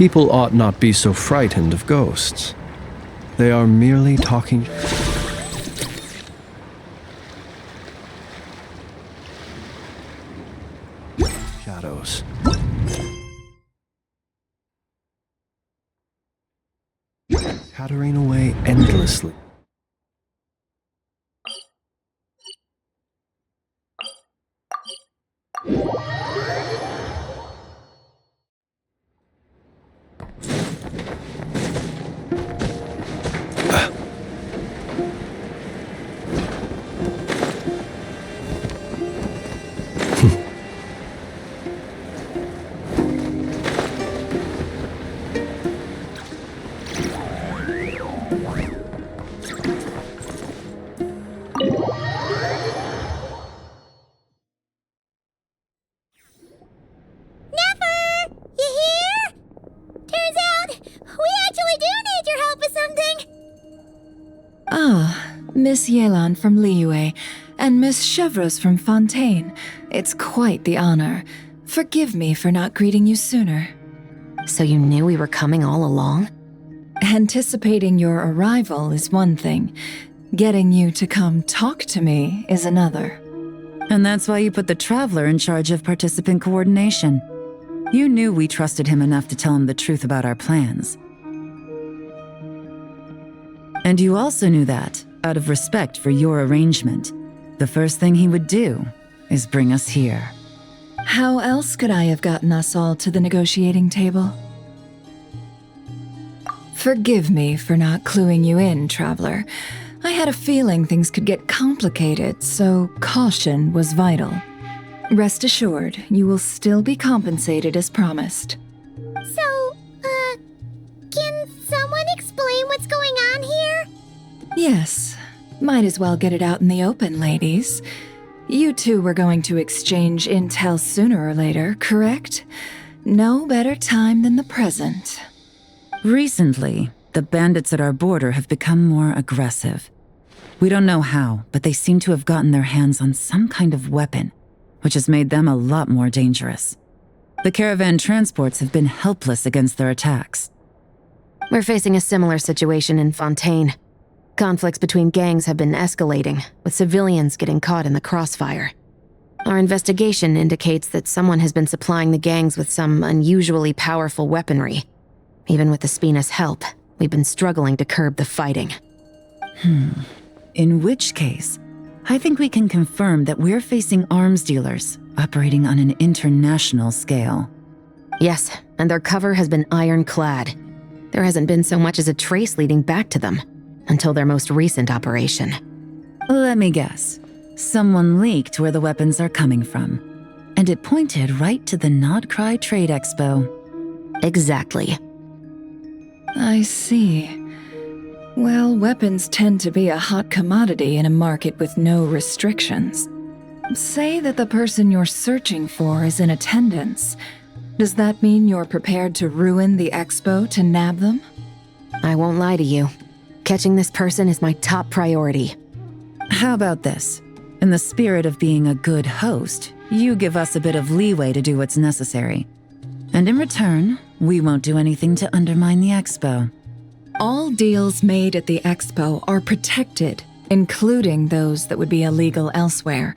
People ought not be so frightened of ghosts. They are merely talking... shadows. Chattering away endlessly. Miss Yelan from Liyue, and Miss Chevreuse from Fontaine. It's quite the honor. Forgive me for not greeting you sooner. So you knew we were coming all along? Anticipating your arrival is one thing. Getting you to come talk to me is another. And that's why you put the Traveler in charge of participant coordination. You knew we trusted him enough to tell him the truth about our plans. And you also knew that, out of respect for your arrangement, the first thing he would do is bring us here. How else could I have gotten us all to the negotiating table? Forgive me for not cluing you in, Traveler. I had a feeling things could get complicated, so caution was vital. Rest assured, you will still be compensated as promised. So, can someone explain what's going on here? Yes. Might as well get it out in the open, ladies. You two were going to exchange intel sooner or later, correct? No better time than the present. Recently, the bandits at our border have become more aggressive. We don't know how, but they seem to have gotten their hands on some kind of weapon, which has made them a lot more dangerous. The caravan transports have been helpless against their attacks. We're facing a similar situation in Fontaine. Conflicts between gangs have been escalating, with civilians getting caught in the crossfire. Our investigation indicates that someone has been supplying the gangs with some unusually powerful weaponry. Even with the Spina's help, we've been struggling to curb the fighting. In which case, I think we can confirm that we're facing arms dealers operating on an international scale. Yes, and their cover has been ironclad. There hasn't been so much as a trace leading back to them, until their most recent operation. Let me guess. Someone leaked where the weapons are coming from, and it pointed right to the Nodcry Trade Expo. Exactly. I see. Well, weapons tend to be a hot commodity in a market with no restrictions. Say that the person you're searching for is in attendance. Does that mean you're prepared to ruin the expo to nab them? I won't lie to you. Catching this person is my top priority. How about this? In the spirit of being a good host, you give us a bit of leeway to do what's necessary. And in return, we won't do anything to undermine the expo. All deals made at the expo are protected, including those that would be illegal elsewhere.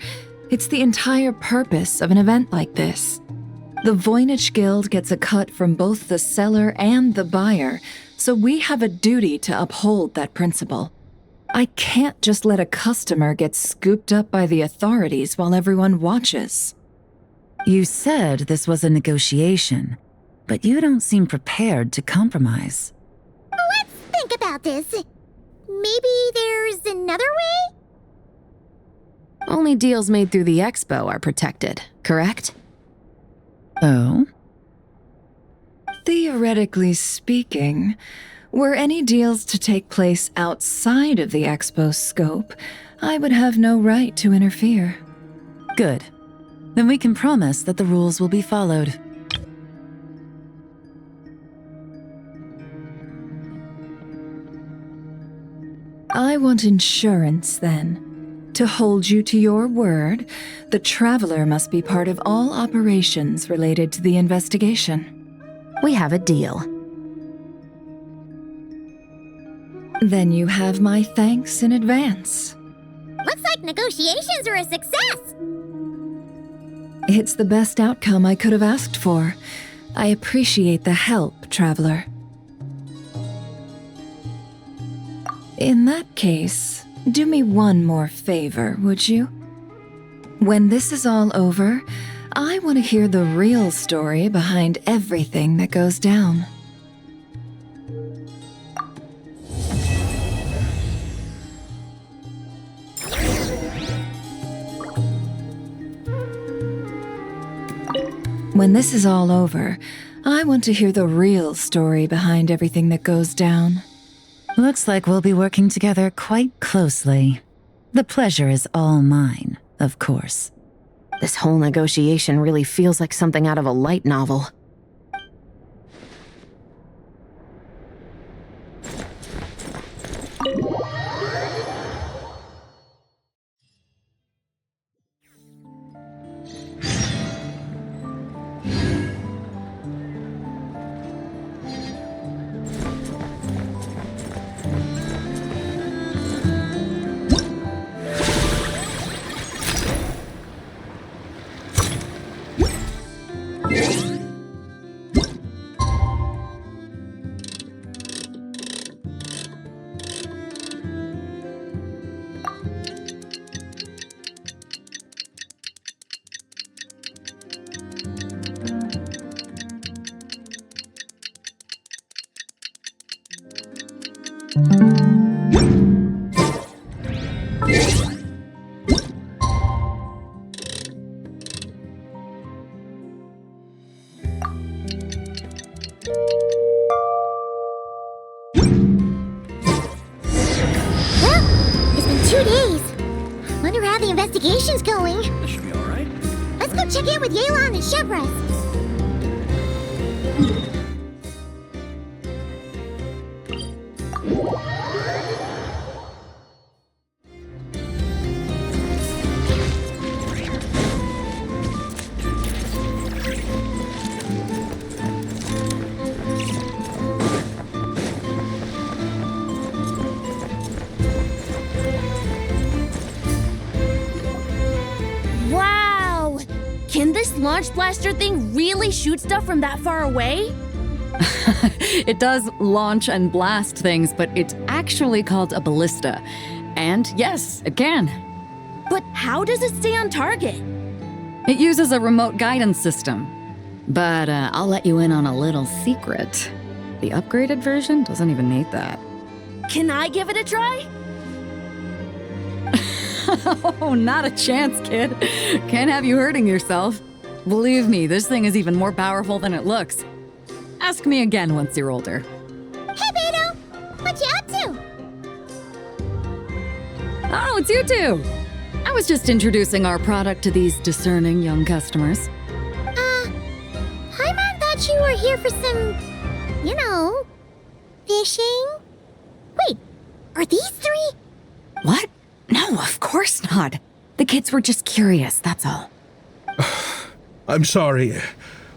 It's the entire purpose of an event like this. The Voynich Guild gets a cut from both the seller and the buyer, so we have a duty to uphold that principle. I can't just let a customer get scooped up by the authorities while everyone watches. You said this was a negotiation, but you don't seem prepared to compromise. Let's think about this. Maybe there's another way? Only deals made through the expo are protected, correct? Oh? Theoretically speaking, were any deals to take place outside of the expo's scope, I would have no right to interfere. Good. Then we can promise that the rules will be followed. I want insurance, then. To hold you to your word, the Traveler must be part of all operations related to the investigation. We have a deal. Then you have my thanks in advance. Looks like negotiations are a success! It's the best outcome I could have asked for. I appreciate the help, Traveler. In that case, do me one more favor, would you? When this is all over, I want to hear the real story behind everything that goes down. When this is all over, I want to hear the real story behind everything that goes down. Looks like we'll be working together quite closely. The pleasure is all mine, of course. This whole negotiation really feels like something out of a light novel. Investigation's going. This should be all right. Let's go check in with Yelan and Chevres. Can this launch blaster thing really shoot stuff from that far away? It does launch and blast things, but it's actually called a ballista. And yes, it can. But how does it stay on target? It uses a remote guidance system. But I'll let you in on a little secret. The upgraded version doesn't even need that. Can I give it a try? Oh, not a chance, kid. Can't have you hurting yourself. Believe me, this thing is even more powerful than it looks. Ask me again once you're older. Hey, Beto! What you up to? Oh, it's you two! I was just introducing our product to these discerning young customers. Paimon thought you were here for some, fishing? Wait, are these three? What? No, of course not. The kids were just curious, that's all. I'm sorry.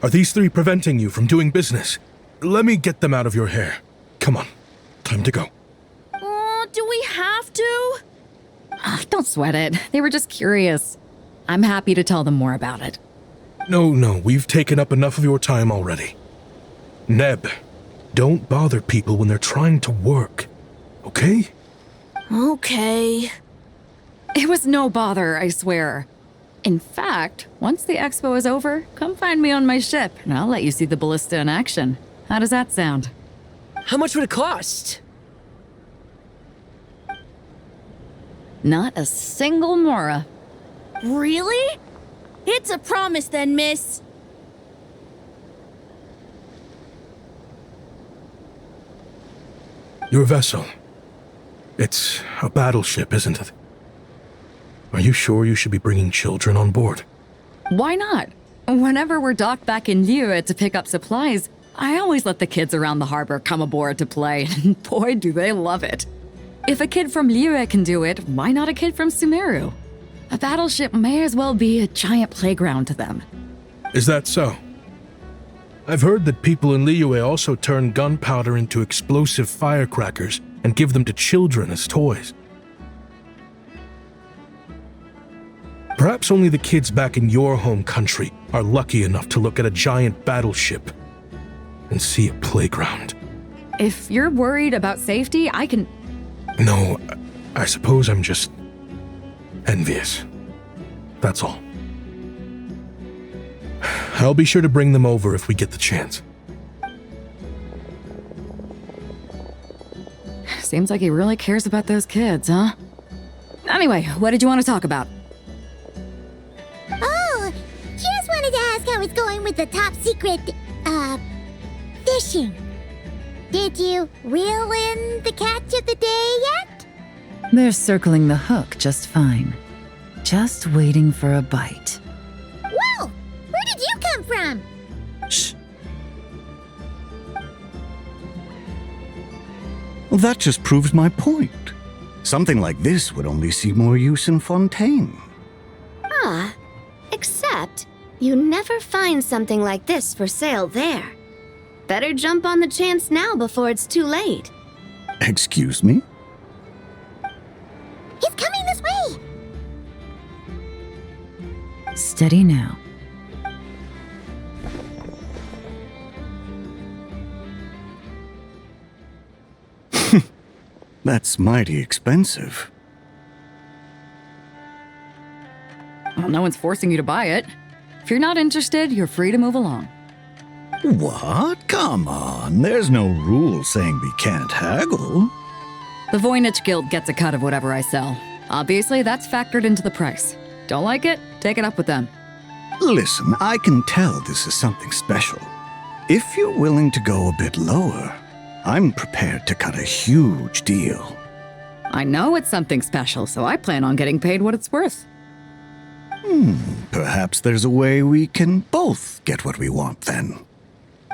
Are these three preventing you from doing business? Let me get them out of your hair. Come on. Time to go. Do we have to? Don't sweat it. They were just curious. I'm happy to tell them more about it. No, we've taken up enough of your time already. Neb, don't bother people when they're trying to work. Okay? Okay. It was no bother, I swear. In fact, once the expo is over, come find me on my ship, and I'll let you see the ballista in action. How does that sound? How much would it cost? Not a single mora. Really? It's a promise then, miss. Your vessel. It's a battleship, isn't it? Are you sure you should be bringing children on board? Why not? Whenever we're docked back in Liyue to pick up supplies, I always let the kids around the harbor come aboard to play, and boy, do they love it. If a kid from Liyue can do it, why not a kid from Sumeru? A battleship may as well be a giant playground to them. Is that so? I've heard that people in Liyue also turn gunpowder into explosive firecrackers and give them to children as toys. Perhaps only the kids back in your home country are lucky enough to look at a giant battleship and see a playground. If you're worried about safety, I can... No, I suppose I'm just envious. That's all. I'll be sure to bring them over if we get the chance. Seems like he really cares about those kids, huh? Anyway, what did you want to talk about? Oh, just wanted to ask how it's going with the top secret, fishing. Did you reel in the catch of the day yet? They're circling the hook just fine. Just waiting for a bite. Whoa! Where did you come from? Shh. Well, that just proves my point. Something like this would only see more use in Fontaine. Ah, except you never find something like this for sale there. Better jump on the chance now before it's too late. Excuse me? He's coming this way! Steady now. That's mighty expensive. Well, no one's forcing you to buy it. If you're not interested, you're free to move along. What? Come on, there's no rule saying we can't haggle. The Voynich Guild gets a cut of whatever I sell. Obviously, that's factored into the price. Don't like it? Take it up with them. Listen, I can tell this is something special. If you're willing to go a bit lower, I'm prepared to cut a huge deal. I know it's something special, so I plan on getting paid what it's worth. Perhaps there's a way we can both get what we want then.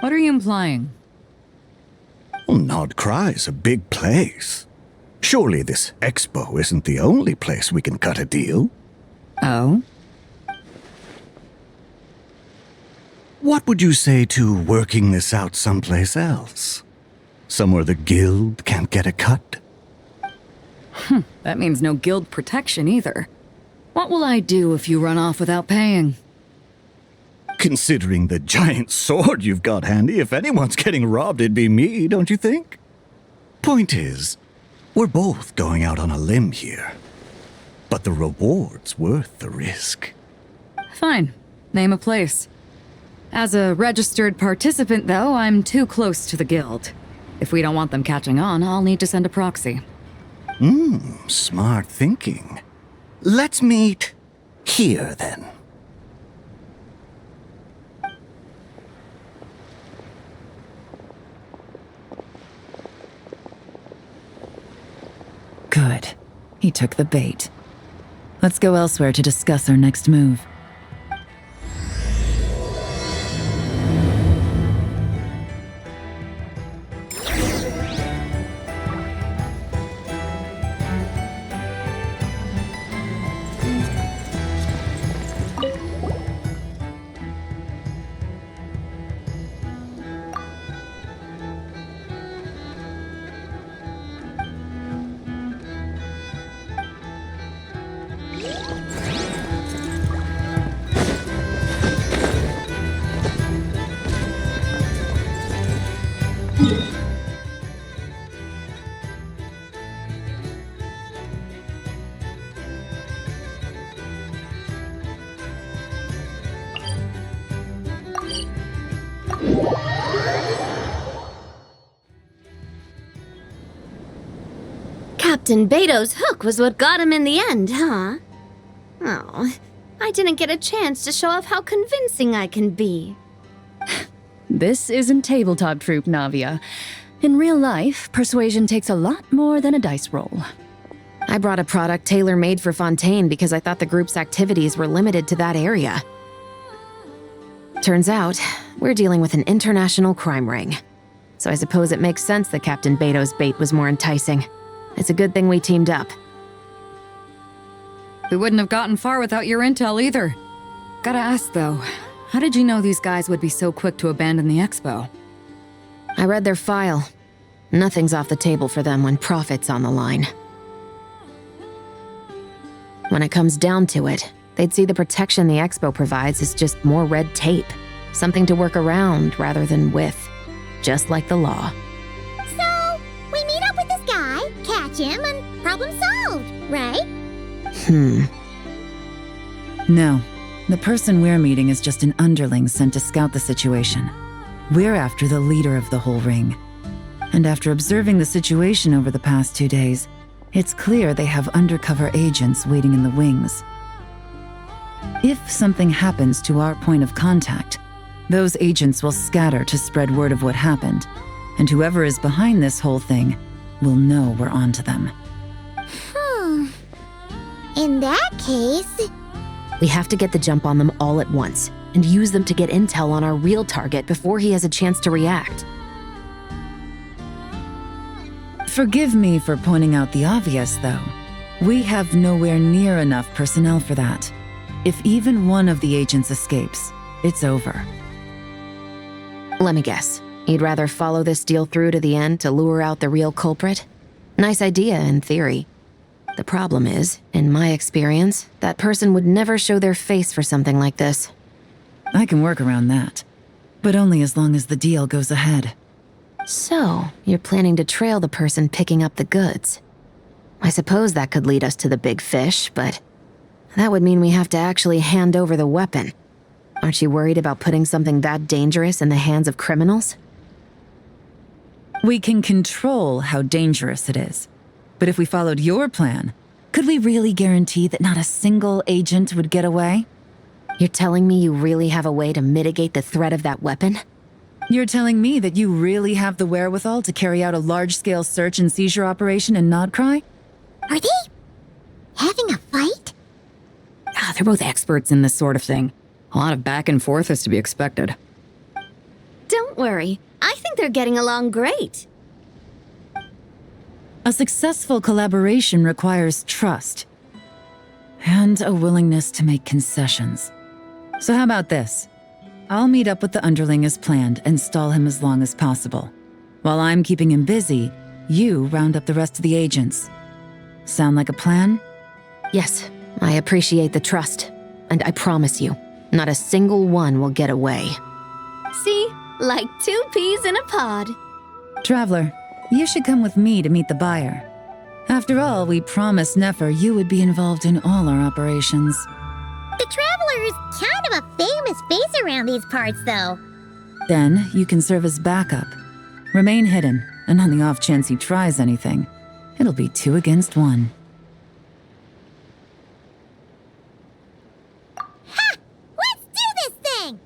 What are you implying? Well, Nod Cry's a big place. Surely this expo isn't the only place we can cut a deal. Oh? What would you say to working this out someplace else? Somewhere the guild can't get a cut? That means no guild protection either. What will I do if you run off without paying? Considering the giant sword you've got handy, if anyone's getting robbed, it'd be me, don't you think? Point is, we're both going out on a limb here. But the reward's worth the risk. Fine. Name a place. As a registered participant, though, I'm too close to the guild. If we don't want them catching on, I'll need to send a proxy. Smart thinking. Let's meet here, then. Good. He took the bait. Let's go elsewhere to discuss our next move. Captain Beto's hook was what got him in the end, huh? Oh, I didn't get a chance to show off how convincing I can be. This isn't tabletop troop, Navia. In real life, persuasion takes a lot more than a dice roll. I brought a product tailor-made for Fontaine because I thought the group's activities were limited to that area. Turns out, we're dealing with an international crime ring. So I suppose it makes sense that Captain Beto's bait was more enticing. It's a good thing we teamed up. We wouldn't have gotten far without your intel either. Gotta ask, though, how did you know these guys would be so quick to abandon the expo? I read their file. Nothing's off the table for them when profit's on the line. When it comes down to it, they'd see the protection the Expo provides as just more red tape. Something to work around rather than with. Just like the law. So, we meet up with this guy, catch him, and problem solved, right? No. The person we're meeting is just an underling sent to scout the situation. We're after the leader of the whole ring. And after observing the situation over the past 2 days, it's clear they have undercover agents waiting in the wings. If something happens to our point of contact, those agents will scatter to spread word of what happened, and whoever is behind this whole thing will know we're onto them. In that case... We have to get the jump on them all at once, and use them to get intel on our real target before he has a chance to react. Forgive me for pointing out the obvious, though. We have nowhere near enough personnel for that. If even one of the agents escapes, it's over. Let me guess. You'd rather follow this deal through to the end to lure out the real culprit? Nice idea, in theory. The problem is, in my experience, that person would never show their face for something like this. I can work around that. But only as long as the deal goes ahead. So, you're planning to trail the person picking up the goods. I suppose that could lead us to the big fish, but that would mean we have to actually hand over the weapon. Aren't you worried about putting something that dangerous in the hands of criminals? We can control how dangerous it is. But if we followed your plan, could we really guarantee that not a single agent would get away? You're telling me you really have a way to mitigate the threat of that weapon? You're telling me that you really have the wherewithal to carry out a large-scale search and seizure operation in Nodcry? Are they having a fight? They're both experts in this sort of thing. A lot of back and forth is to be expected. Don't worry. I think they're getting along great. A successful collaboration requires trust. And a willingness to make concessions. So how about this? I'll meet up with the underling as planned and stall him as long as possible. While I'm keeping him busy, you round up the rest of the agents. Sound like a plan? Yes, I appreciate the trust. And I promise you, not a single one will get away. See? Like 2 peas in a pod. Traveler, you should come with me to meet the buyer. After all, we promised Nefer you would be involved in all our operations. The Traveler is kind of a famous face around these parts, though. Then you can serve as backup. Remain hidden, and on the off chance he tries anything, it'll be 2 against 1. Ha! Let's do this thing!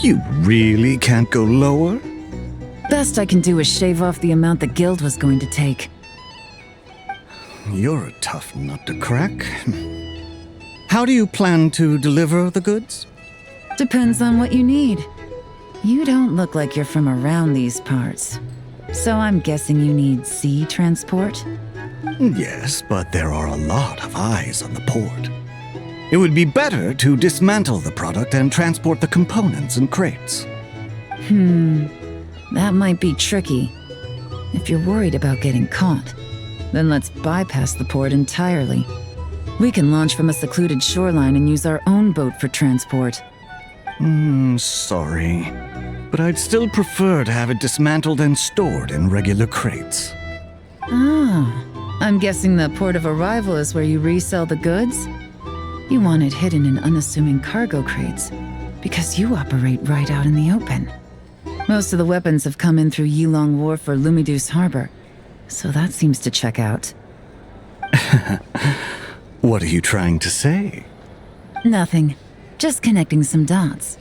You really can't go lower? Best I can do is shave off the amount the guild was going to take. You're a tough nut to crack. How do you plan to deliver the goods? Depends on what you need. You don't look like you're from around these parts. So I'm guessing you need sea transport? Yes, but there are a lot of eyes on the port. It would be better to dismantle the product and transport the components in crates. That might be tricky. If you're worried about getting caught, then let's bypass the port entirely. We can launch from a secluded shoreline and use our own boat for transport. Sorry. But I'd still prefer to have it dismantled and stored in regular crates. I'm guessing the port of arrival is where you resell the goods? You want it hidden in unassuming cargo crates, because you operate right out in the open. Most of the weapons have come in through Yilong Wharf or Lumiduce Harbor, so that seems to check out. What are you trying to say? Nothing. Just connecting some dots.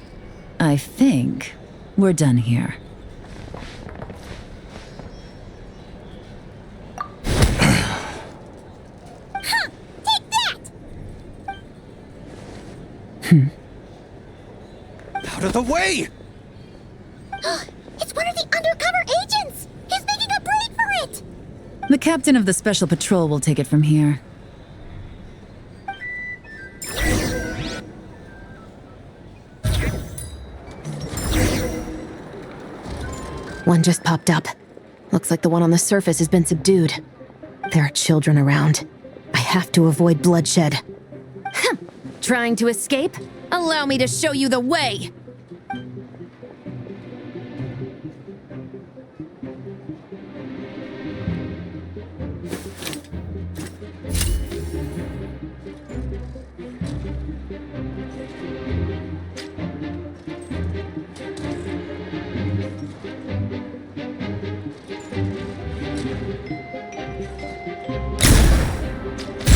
I think we're done here. Take that! Out of the way! It's one of the undercover agents! He's making a break for it! The captain of the Special Patrol will take it from here. One just popped up. Looks like the one on the surface has been subdued. There are children around. I have to avoid bloodshed. Trying to escape? Allow me to show you the way!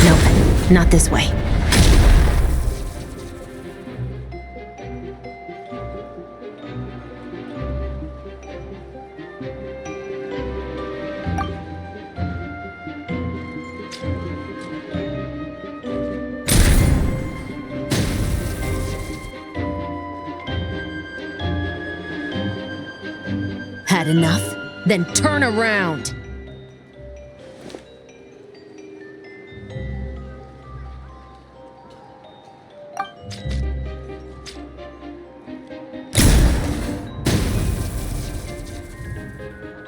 Nope, not this way. Had enough? Then turn around!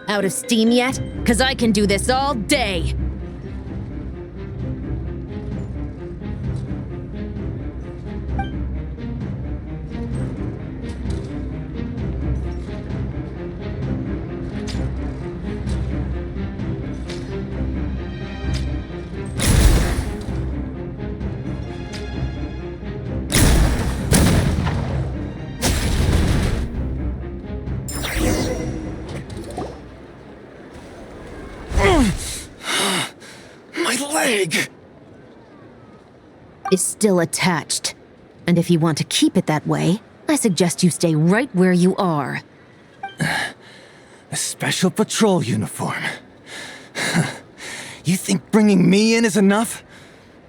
Out of steam yet? 'Cause I can do this all day! Is still attached. And if you want to keep it that way, I suggest you stay right where you are. A special patrol uniform. You think bringing me in is enough?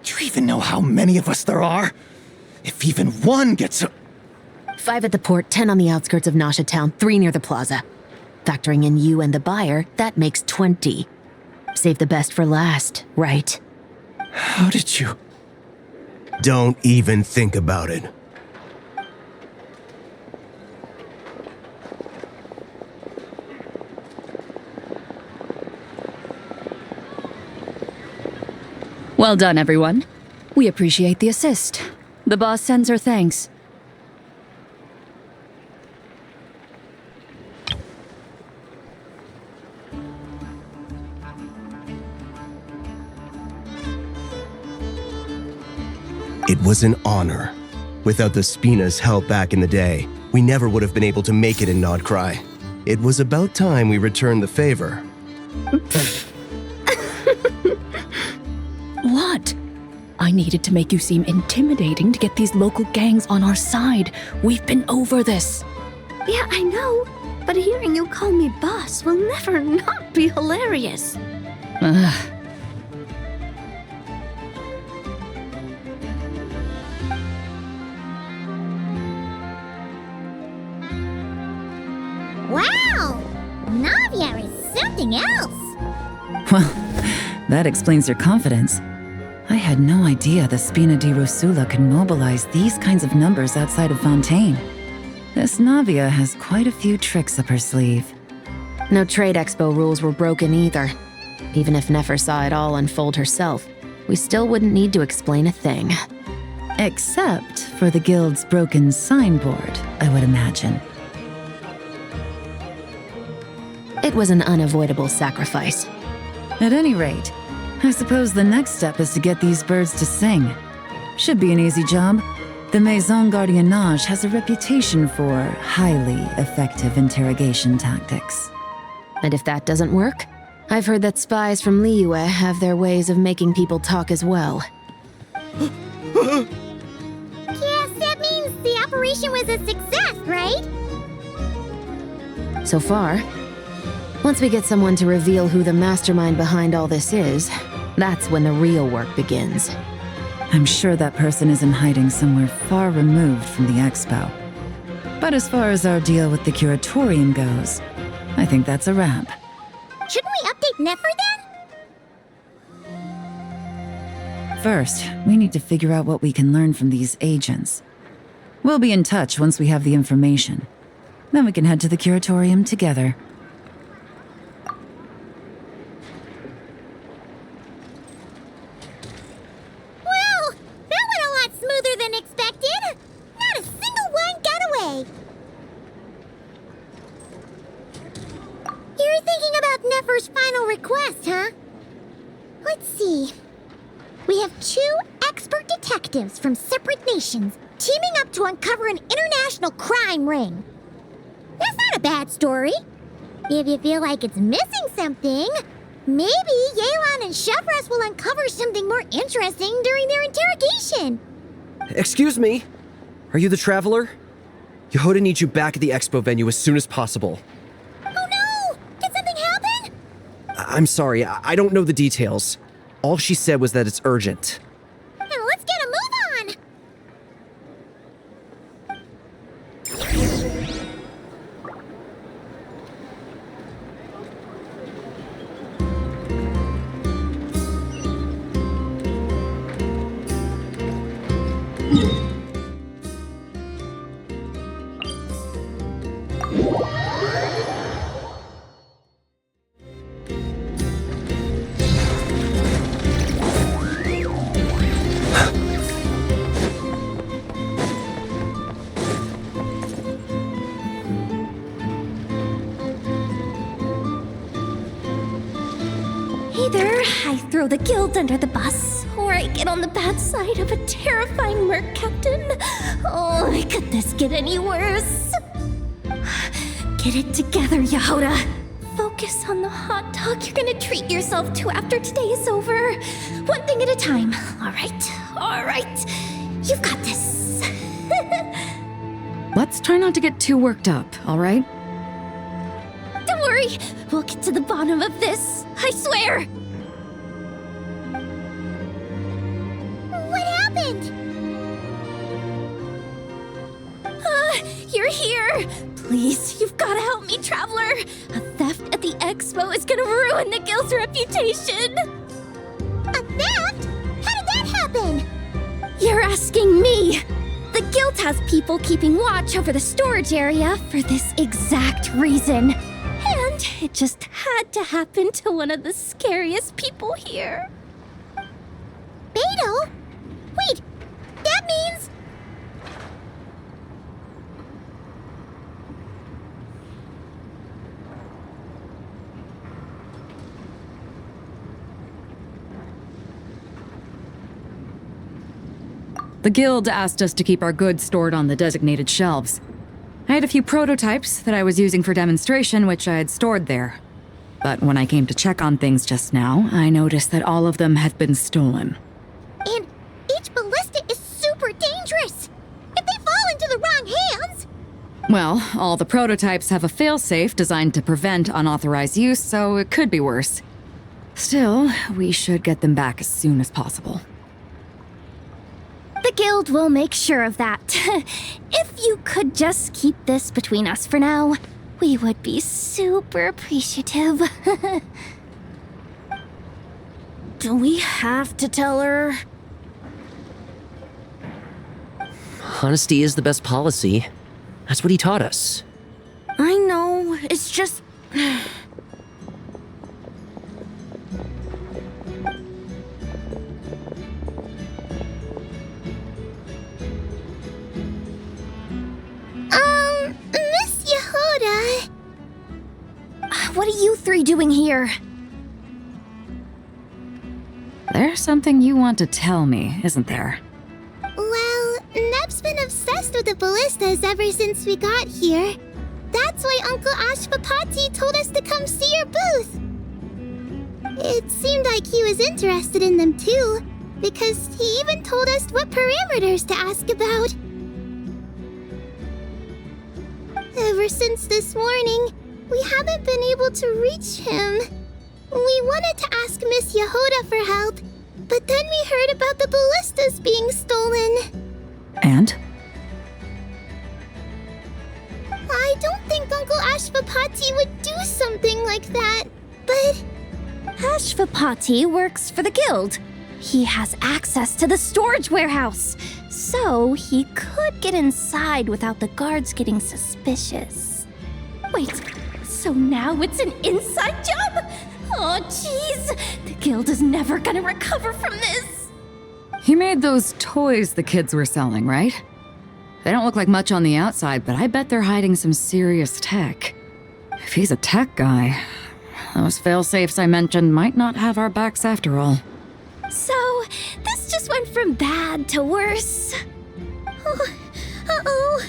Do you even know how many of us there are? If even one gets a... 5 at the port, 10 on the outskirts of Nasha Town, 3 near the plaza. Factoring in you and the buyer, that makes 20. Save the best for last, right? How did you... Don't even think about it. Well done, everyone. We appreciate the assist. The boss sends her thanks. It was an honor. Without the Spina's help back in the day, we never would have been able to make it in Nodcry. It was about time we returned the favor. What? I needed to make you seem intimidating to get these local gangs on our side. We've been over this. Yeah, I know. but hearing you call me boss will never not be hilarious. Wow! Navia is something else! Well, that explains your confidence. I had no idea the Spina di Rosula could mobilize these kinds of numbers outside of Fontaine. This Navia has quite a few tricks up her sleeve. No trade expo rules were broken either. Even if Nefer saw it all unfold herself, we still wouldn't need to explain a thing. Except for the guild's broken signboard, I would imagine. It was an unavoidable sacrifice. At any rate, I suppose the next step is to get these birds to sing. Should be an easy job. The Maison Gardiennage has a reputation for highly effective interrogation tactics. And if that doesn't work, I've heard that spies from Liyue have their ways of making people talk as well. Yes, that means the operation was a success, right? So far. Once we get someone to reveal who the mastermind behind all this is, that's when the real work begins. I'm sure that person is in hiding somewhere far removed from the expo. But as far as our deal with the curatorium goes, I think that's a wrap. Shouldn't we update Nefer then? First, we need to figure out what we can learn from these agents. We'll be in touch once we have the information. Then we can head to the curatorium together. Smoother than expected. Not a single one got away. You're thinking about Nefer's final request, huh? Let's see. We have 2 expert detectives from separate nations teaming up to uncover an international crime ring. That's not a bad story. If you feel like it's missing something, maybe Yelan and Chevres will uncover something more interesting during their interrogation. Excuse me? Are you the Traveler? Yehoda needs you back at the expo venue as soon as possible. Oh no! Did something happen? I'm sorry, I don't know the details. All she said was that it's urgent. Now let's get a move on! Either I throw the guild under the bus, or I get on the bad side of a terrifying merc captain. Oh, could this get any worse? Get it together, Yehoda. Focus on the hot dog you're gonna treat yourself to after today is over. One thing at a time. All right. You've got this. Let's try not to get too worked up, all right? Don't worry. We'll get to the bottom of this. I swear. What happened? You're here. Please, you've got to help me, Traveler. A theft at the expo is gonna ruin the guild's reputation. A theft? How did that happen? You're asking me. The guild has people keeping watch over the storage area for this exact reason. And it just had to happen to one of the scariest people here. Beidou? Wait, that means... The guild asked us to keep our goods stored on the designated shelves. I had a few prototypes that I was using for demonstration, which I had stored there. But when I came to check on things just now, I noticed that all of them had been stolen. And each ballista is super dangerous. If they fall into the wrong hands... Well, all the prototypes have a failsafe designed to prevent unauthorized use, so it could be worse. Still, we should get them back as soon as possible. The guild will make sure of that. If you could just keep this between us for now, we would be super appreciative. Do we have to tell her? Honesty is the best policy. That's what he taught us. I know, it's just... Miss Yehoda... What are you three doing here? There's something you want to tell me, isn't there? Well, Neb's been obsessed with the ballistas ever since we got here. That's why Uncle Ashvapati told us to come see your booth. It seemed like he was interested in them too, because he even told us what parameters to ask about. Ever since this morning, we haven't been able to reach him. We wanted to ask Miss Yehoda for help, but then we heard about the ballistas being stolen. And? I don't think Uncle Ashvapati would do something like that, but... Ashvapati works for the guild. He has access to the storage warehouse, so he could get inside without the guards getting suspicious. Wait, so now it's an inside job? Oh, jeez! The guild is never gonna recover from this! He made those toys the kids were selling, right? They don't look like much on the outside, but I bet they're hiding some serious tech. If he's a tech guy, those failsafes I mentioned might not have our backs after all. So, this just went from bad to worse. Oh, uh-oh.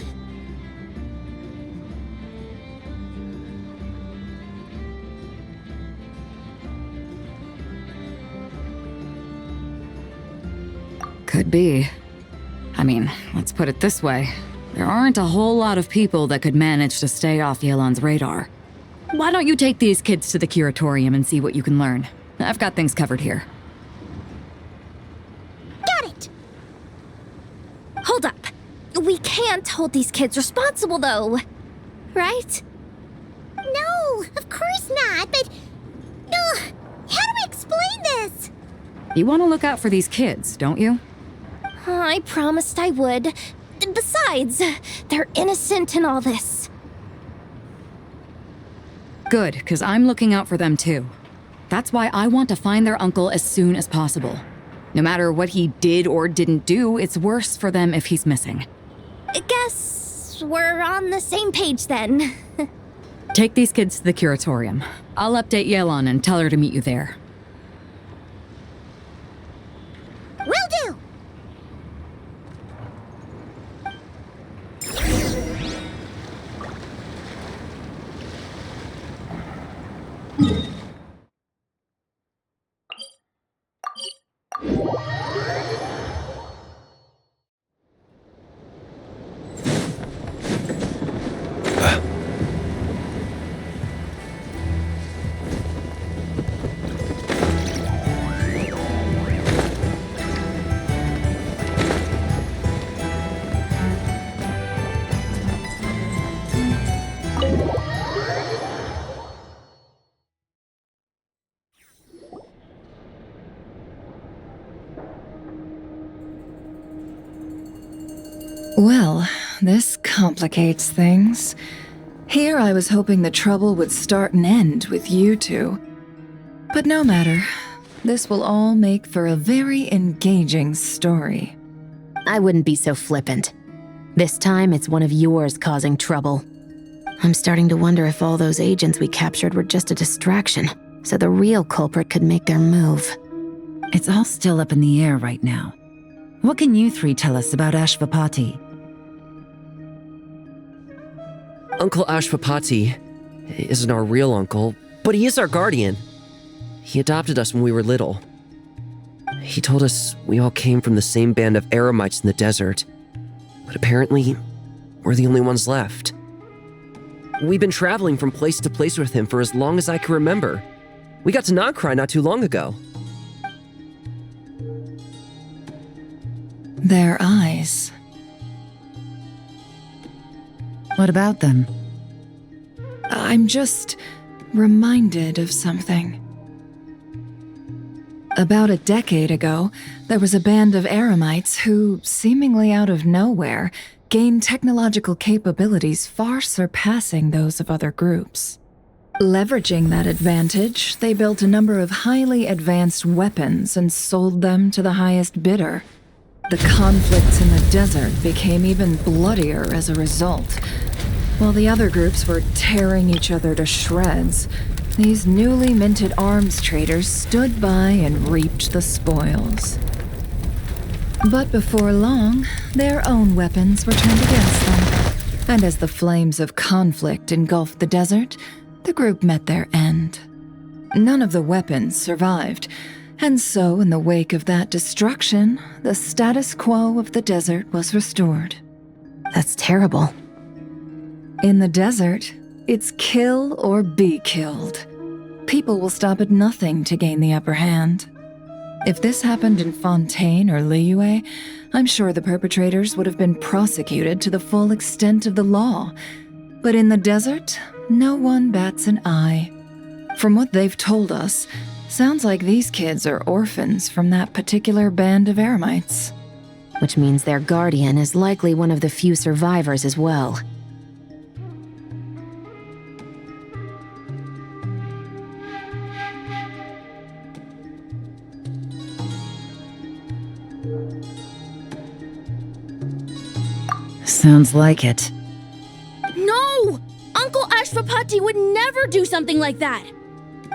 Could be. I mean, let's put it this way. There aren't a whole lot of people that could manage to stay off Yelan's radar. Why don't you take these kids to the curatorium and see what you can learn? I've got things covered here. Got it! Hold up. We can't hold these kids responsible, though. Right? No, of course not, but... how do we explain this? You want to look out for these kids, don't you? I promised I would. Besides, they're innocent in all this. Good, because I'm looking out for them too. That's why I want to find their uncle as soon as possible. No matter what he did or didn't do, it's worse for them if he's missing. I guess we're on the same page then. Take these kids to the curatorium. I'll update Yelan and tell her to meet you there. Will do! Well, this complicates things. Here I was hoping the trouble would start and end with you two. But no matter. This will all make for a very engaging story. I wouldn't be so flippant. This time, it's one of yours causing trouble. I'm starting to wonder if all those agents we captured were just a distraction, so the real culprit could make their move. It's all still up in the air right now. What can you three tell us about Ashvapati? Uncle Ashvapati isn't our real uncle, but he is our guardian. He adopted us when we were little. He told us we all came from the same band of eremites in the desert, but apparently, we're the only ones left. We've been traveling from place to place with him for as long as I can remember. We got to Nodcry not too long ago. Their eyes. What about them? I'm just reminded of something. About a decade ago, there was a band of eremites who, seemingly out of nowhere, gained technological capabilities far surpassing those of other groups. Leveraging that advantage, they built a number of highly advanced weapons and sold them to the highest bidder. The conflicts in the desert became even bloodier as a result. While the other groups were tearing each other to shreds, these newly minted arms traders stood by and reaped the spoils. But before long, their own weapons were turned against them. And as the flames of conflict engulfed the desert, the group met their end. None of the weapons survived, and so in the wake of that destruction, the status quo of the desert was restored. That's terrible. In the desert, it's kill or be killed. People will stop at nothing to gain the upper hand. If this happened in Fontaine or Liyue, I'm sure the perpetrators would have been prosecuted to the full extent of the law. But in the desert, no one bats an eye. From what they've told us, sounds like these kids are orphans from that particular band of eremites. Which means their guardian is likely one of the few survivors as well. Sounds like it. No! Uncle Ashvapati would never do something like that!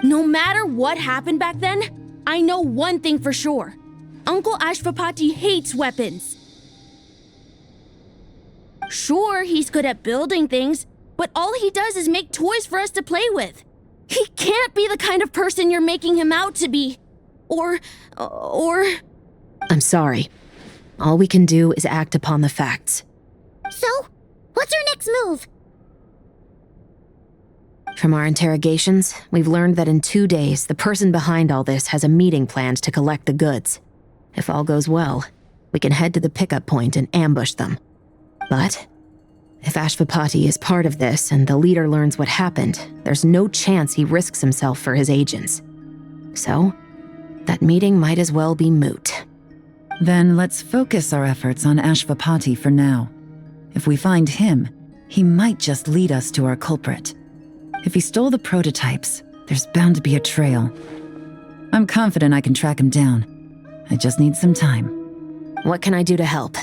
No matter what happened back then, I know one thing for sure. Uncle Ashvapati hates weapons. Sure, he's good at building things, but all he does is make toys for us to play with. He can't be the kind of person you're making him out to be. Or... I'm sorry. All we can do is act upon the facts. So, what's our next move? From our interrogations, we've learned that in 2 days, the person behind all this has a meeting planned to collect the goods. If all goes well, we can head to the pickup point and ambush them. But if Ashvapati is part of this and the leader learns what happened, there's no chance he risks himself for his agents. So, that meeting might as well be moot. Then let's focus our efforts on Ashvapati for now. If we find him, he might just lead us to our culprit. If he stole the prototypes, there's bound to be a trail. I'm confident I can track him down. I just need some time. What can I do to help?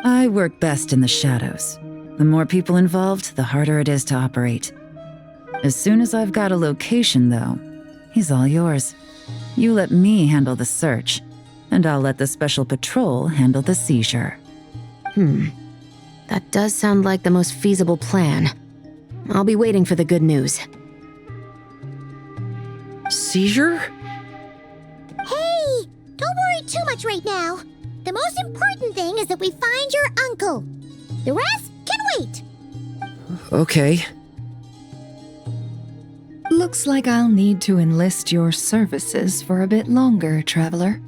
I work best in the shadows. The more people involved, the harder it is to operate. As soon as I've got a location, though, he's all yours. You let me handle the search, and I'll let the special patrol handle the seizure. That does sound like the most feasible plan. I'll be waiting for the good news. Seizure? Hey! Don't worry too much right now. The most important thing is that we find your uncle. The rest can wait. Okay. Looks like I'll need to enlist your services for a bit longer, traveler.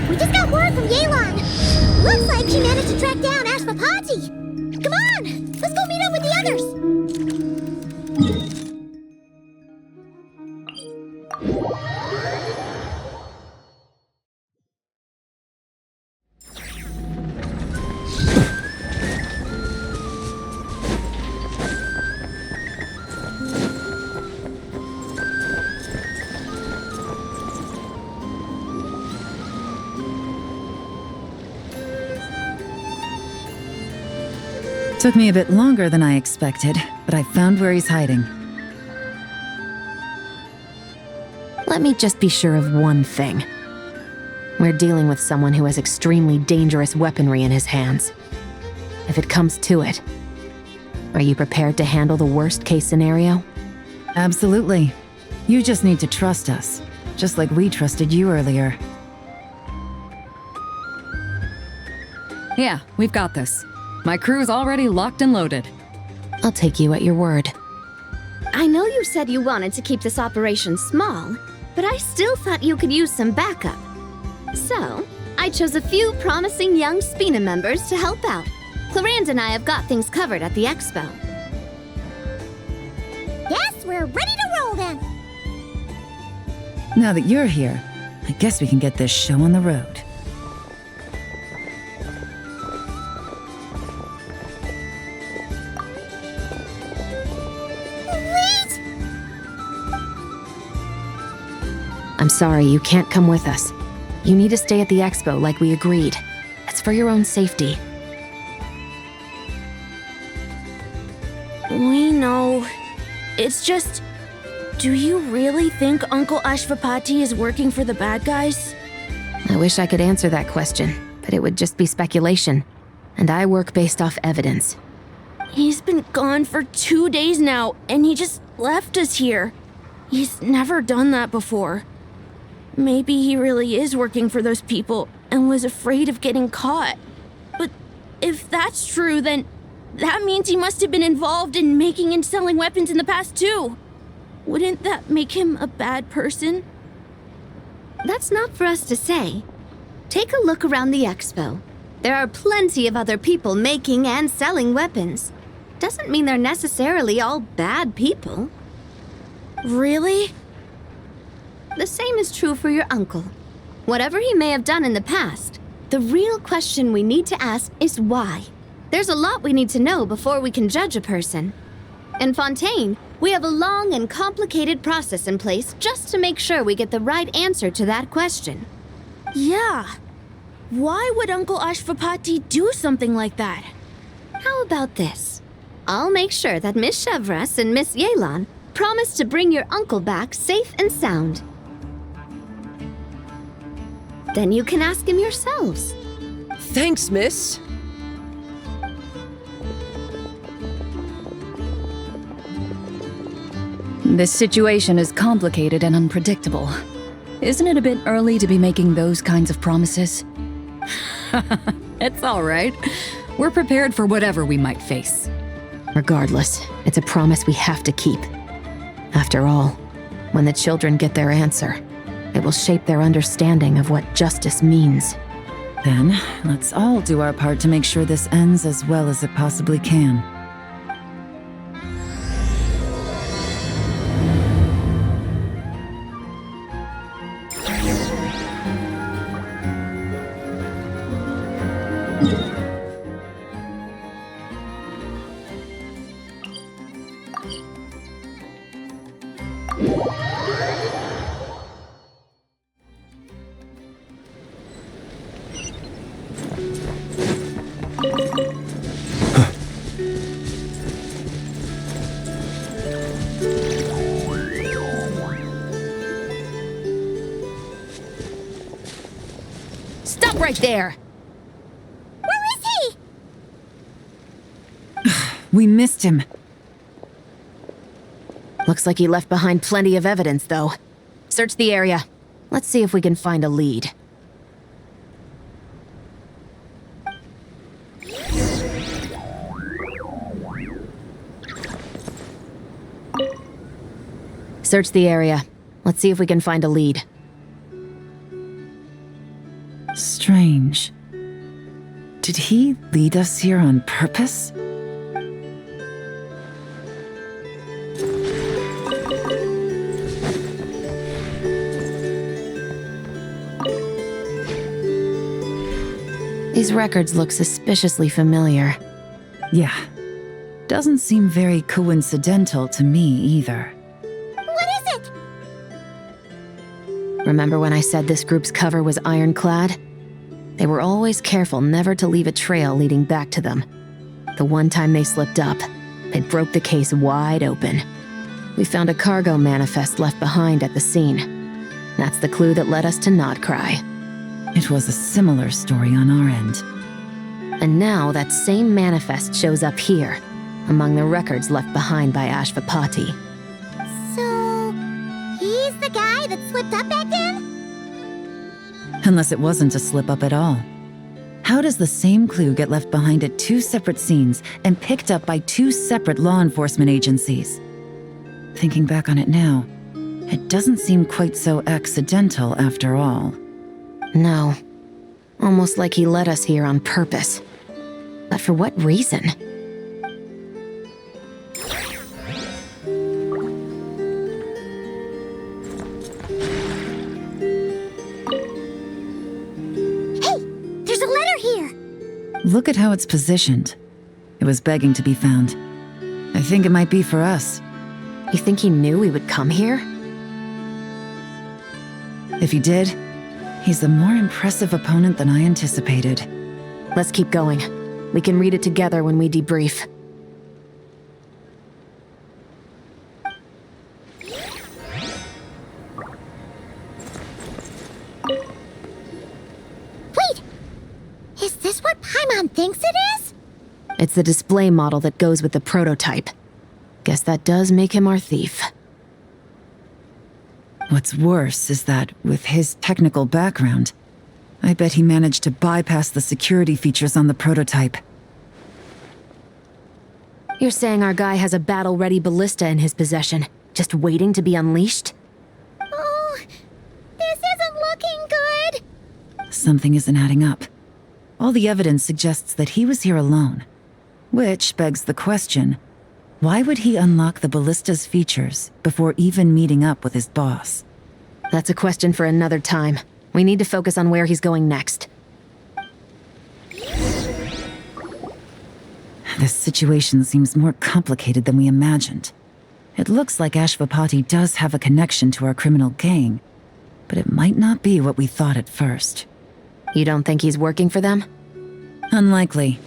We just got word from Yelan. Looks like she managed to track down Ashvapati. Come on, let's go meet up with the others. Took me a bit longer than I expected, but I found where he's hiding. Let me just be sure of one thing. We're dealing with someone who has extremely dangerous weaponry in his hands. If it comes to it, are you prepared to handle the worst-case scenario? Absolutely. You just need to trust us, just like we trusted you earlier. Yeah, we've got this. My crew's already locked and loaded. I'll take you at your word. I know you said you wanted to keep this operation small, but I still thought you could use some backup. So, I chose a few promising young Spina members to help out. Clarande and I have got things covered at the expo. Yes, we're ready to roll then. Now that you're here, I guess we can get this show on the road. I'm sorry, you can't come with us. You need to stay at the expo like we agreed. It's for your own safety. We know. It's just... Do you really think Uncle Ashvapati is working for the bad guys? I wish I could answer that question, but it would just be speculation. And I work based off evidence. He's been gone for 2 days now, and he just left us here. He's never done that before. Maybe he really is working for those people and was afraid of getting caught. But if that's true, then that means he must have been involved in making and selling weapons in the past too. Wouldn't that make him a bad person? That's not for us to say. Take a look around the expo. There are plenty of other people making and selling weapons. Doesn't mean they're necessarily all bad people. Really? The same is true for your uncle. Whatever he may have done in the past, the real question we need to ask is why. There's a lot we need to know before we can judge a person. In Fontaine, we have a long and complicated process in place just to make sure we get the right answer to that question. Yeah. Why would Uncle Ashvapati do something like that? How about this? I'll make sure that Miss Chevras and Miss Yelan promise to bring your uncle back safe and sound. Then you can ask him yourselves. Thanks, miss. This situation is complicated and unpredictable. Isn't it a bit early to be making those kinds of promises? It's all right. We're prepared for whatever we might face. Regardless, it's a promise we have to keep. After all, when the children get their answer, it will shape their understanding of what justice means. Then, let's all do our part to make sure this ends as well as it possibly can. Stop right there! Where is he? We missed him. Looks like he left behind plenty of evidence, though. Search the area. Let's see if we can find a lead. Search the area. Let's see if we can find a lead. Strange. Did he lead us here on purpose? These records look suspiciously familiar. Yeah. Doesn't seem very coincidental to me either. What is it? Remember when I said this group's cover was ironclad? They were always careful never to leave a trail leading back to them. The one time they slipped up, it broke the case wide open. We found a cargo manifest left behind at the scene. That's the clue that led us to Nodcry. It was a similar story on our end. And now that same manifest shows up here, among the records left behind by Ashvapati. So, he's the guy that slipped up back then? Unless it wasn't a slip-up at all. How does the same clue get left behind at 2 separate scenes and picked up by 2 separate law enforcement agencies? Thinking back on it now, it doesn't seem quite so accidental after all. No. Almost like he led us here on purpose. But for what reason? There's a letter here! Look at how it's positioned. It was begging to be found. I think it might be for us. You think he knew we would come here? If he did, he's a more impressive opponent than I anticipated. Let's keep going. We can read it together when we debrief. Wait! Is this what Paimon thinks it is? It's the display model that goes with the prototype. Guess that does make him our thief. What's worse is that, with his technical background, I bet he managed to bypass the security features on the prototype. You're saying our guy has a battle-ready ballista in his possession, just waiting to be unleashed? Oh, this isn't looking good. Something isn't adding up. All the evidence suggests that he was here alone. Which begs the question, why would he unlock the ballista's features before even meeting up with his boss? That's a question for another time. We need to focus on where he's going next. This situation seems more complicated than we imagined. It looks like Ashvapati does have a connection to our criminal gang, but it might not be what we thought at first. You don't think he's working for them? Unlikely.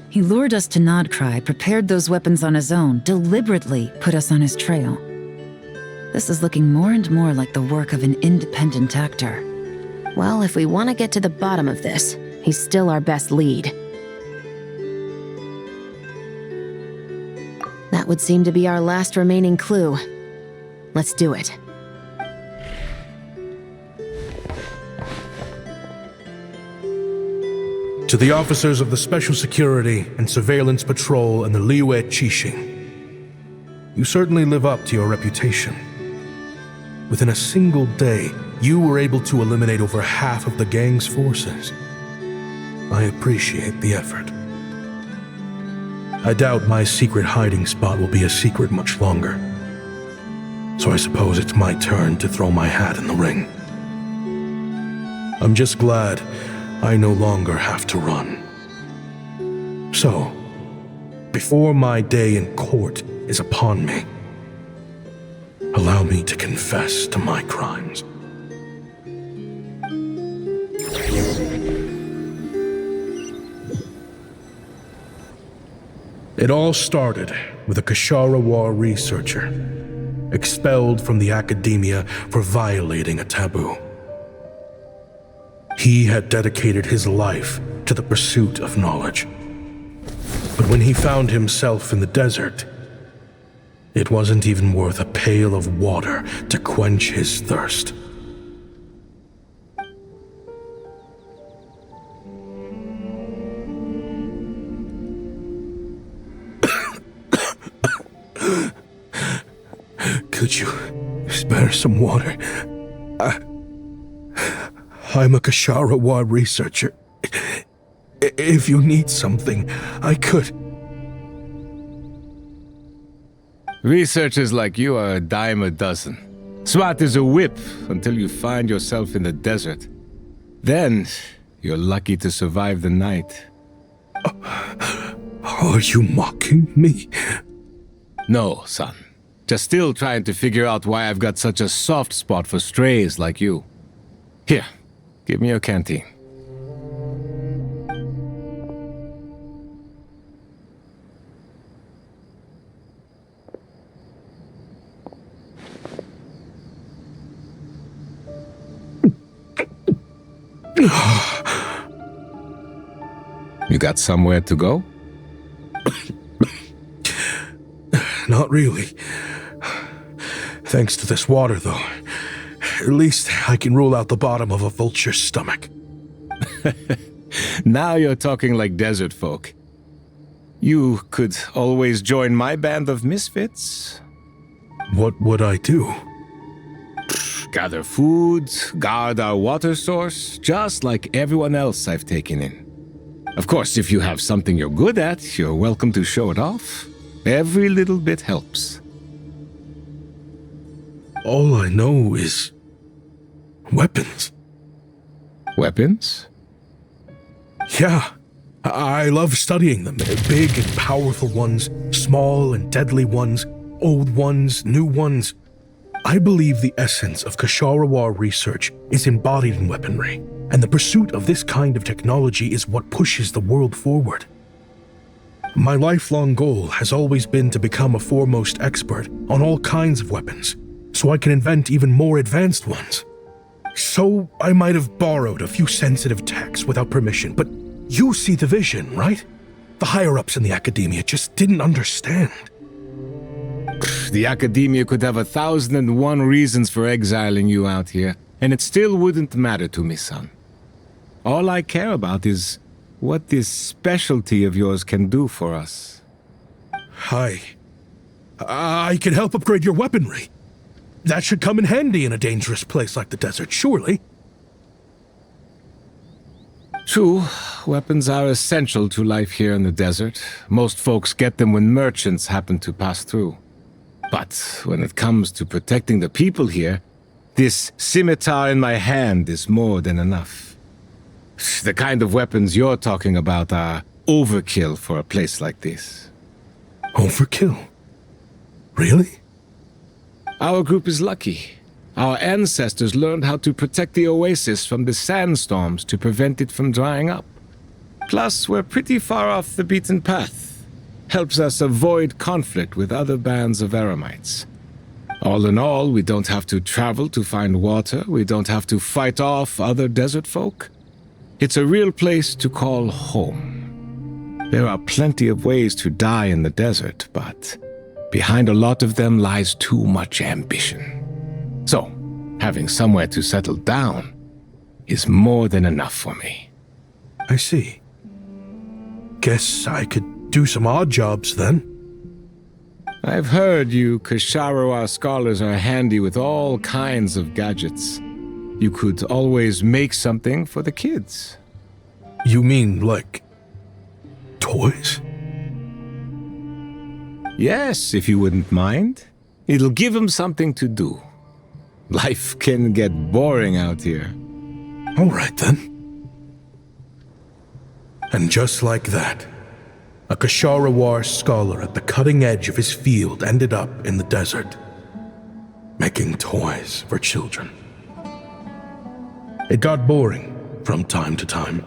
He lured us to Nodcry, prepared those weapons on his own, deliberately put us on his trail. This is looking more and more like the work of an independent actor. Well, if we want to get to the bottom of this, he's still our best lead. That would seem to be our last remaining clue. Let's do it. To the officers of the Special Security and Surveillance Patrol and the Liyue Qixing, you certainly live up to your reputation. Within a single day, you were able to eliminate over half of the gang's forces. I appreciate the effort. I doubt my secret hiding spot will be a secret much longer. So I suppose it's my turn to throw my hat in the ring. I'm just glad I no longer have to run. So, before my day in court is upon me, allow me to confess to my crimes. It all started with a Kashara War researcher, expelled from the academia for violating a taboo. He had dedicated his life to the pursuit of knowledge. But when he found himself in the desert, it wasn't even worth a pail of water to quench his thirst. Could you spare some water? I'm a Kashara War researcher. If you need something, I could. Researchers like you are a dime a dozen. Smart as a whip until you find yourself in the desert. Then, you're lucky to survive the night. Are you mocking me? No, son. Just still trying to figure out why I've got such a soft spot for strays like you. Here, give me your canteen. You got somewhere to go? Not really. Thanks to this water, though. At least I can rule out the bottom of a vulture's stomach. Now you're talking like desert folk. You could always join my band of misfits. What would I do? Gather food, guard our water source, just like everyone else I've taken in. Of course, if you have something you're good at, you're welcome to show it off. Every little bit helps. All I know is weapons. Weapons? Yeah. I love studying them. Big and powerful ones, small and deadly ones, old ones, new ones. I believe the essence of Kshatriya research is embodied in weaponry, and the pursuit of this kind of technology is what pushes the world forward. My lifelong goal has always been to become a foremost expert on all kinds of weapons, so I can invent even more advanced ones. So I might have borrowed a few sensitive techs without permission, but you see the vision, right? The higher-ups in the academia just didn't understand. The academia could have 1,001 reasons for exiling you out here, and it still wouldn't matter to me, son. All I care about is what this specialty of yours can do for us. I can help upgrade your weaponry. That should come in handy in a dangerous place like the desert, surely. True, weapons are essential to life here in the desert. Most folks get them when merchants happen to pass through. But when it comes to protecting the people here, this scimitar in my hand is more than enough. The kind of weapons you're talking about are overkill for a place like this. Overkill? Really? Our group is lucky. Our ancestors learned how to protect the oasis from the sandstorms to prevent it from drying up. Plus, we're pretty far off the beaten path. Helps us avoid conflict with other bands of Eremites. All in all, we don't have to travel to find water. We don't have to fight off other desert folk. It's a real place to call home. There are plenty of ways to die in the desert, but behind a lot of them lies too much ambition. So, having somewhere to settle down is more than enough for me. I see. Guess I could do some odd jobs then. I've heard you Kshatriya scholars are handy with all kinds of gadgets. You could always make something for the kids. You mean like toys? Yes, if you wouldn't mind. It'll give them something to do. Life can get boring out here. All right then. And just like that, a Kshatriya scholar at the cutting edge of his field ended up in the desert, making toys for children. It got boring from time to time,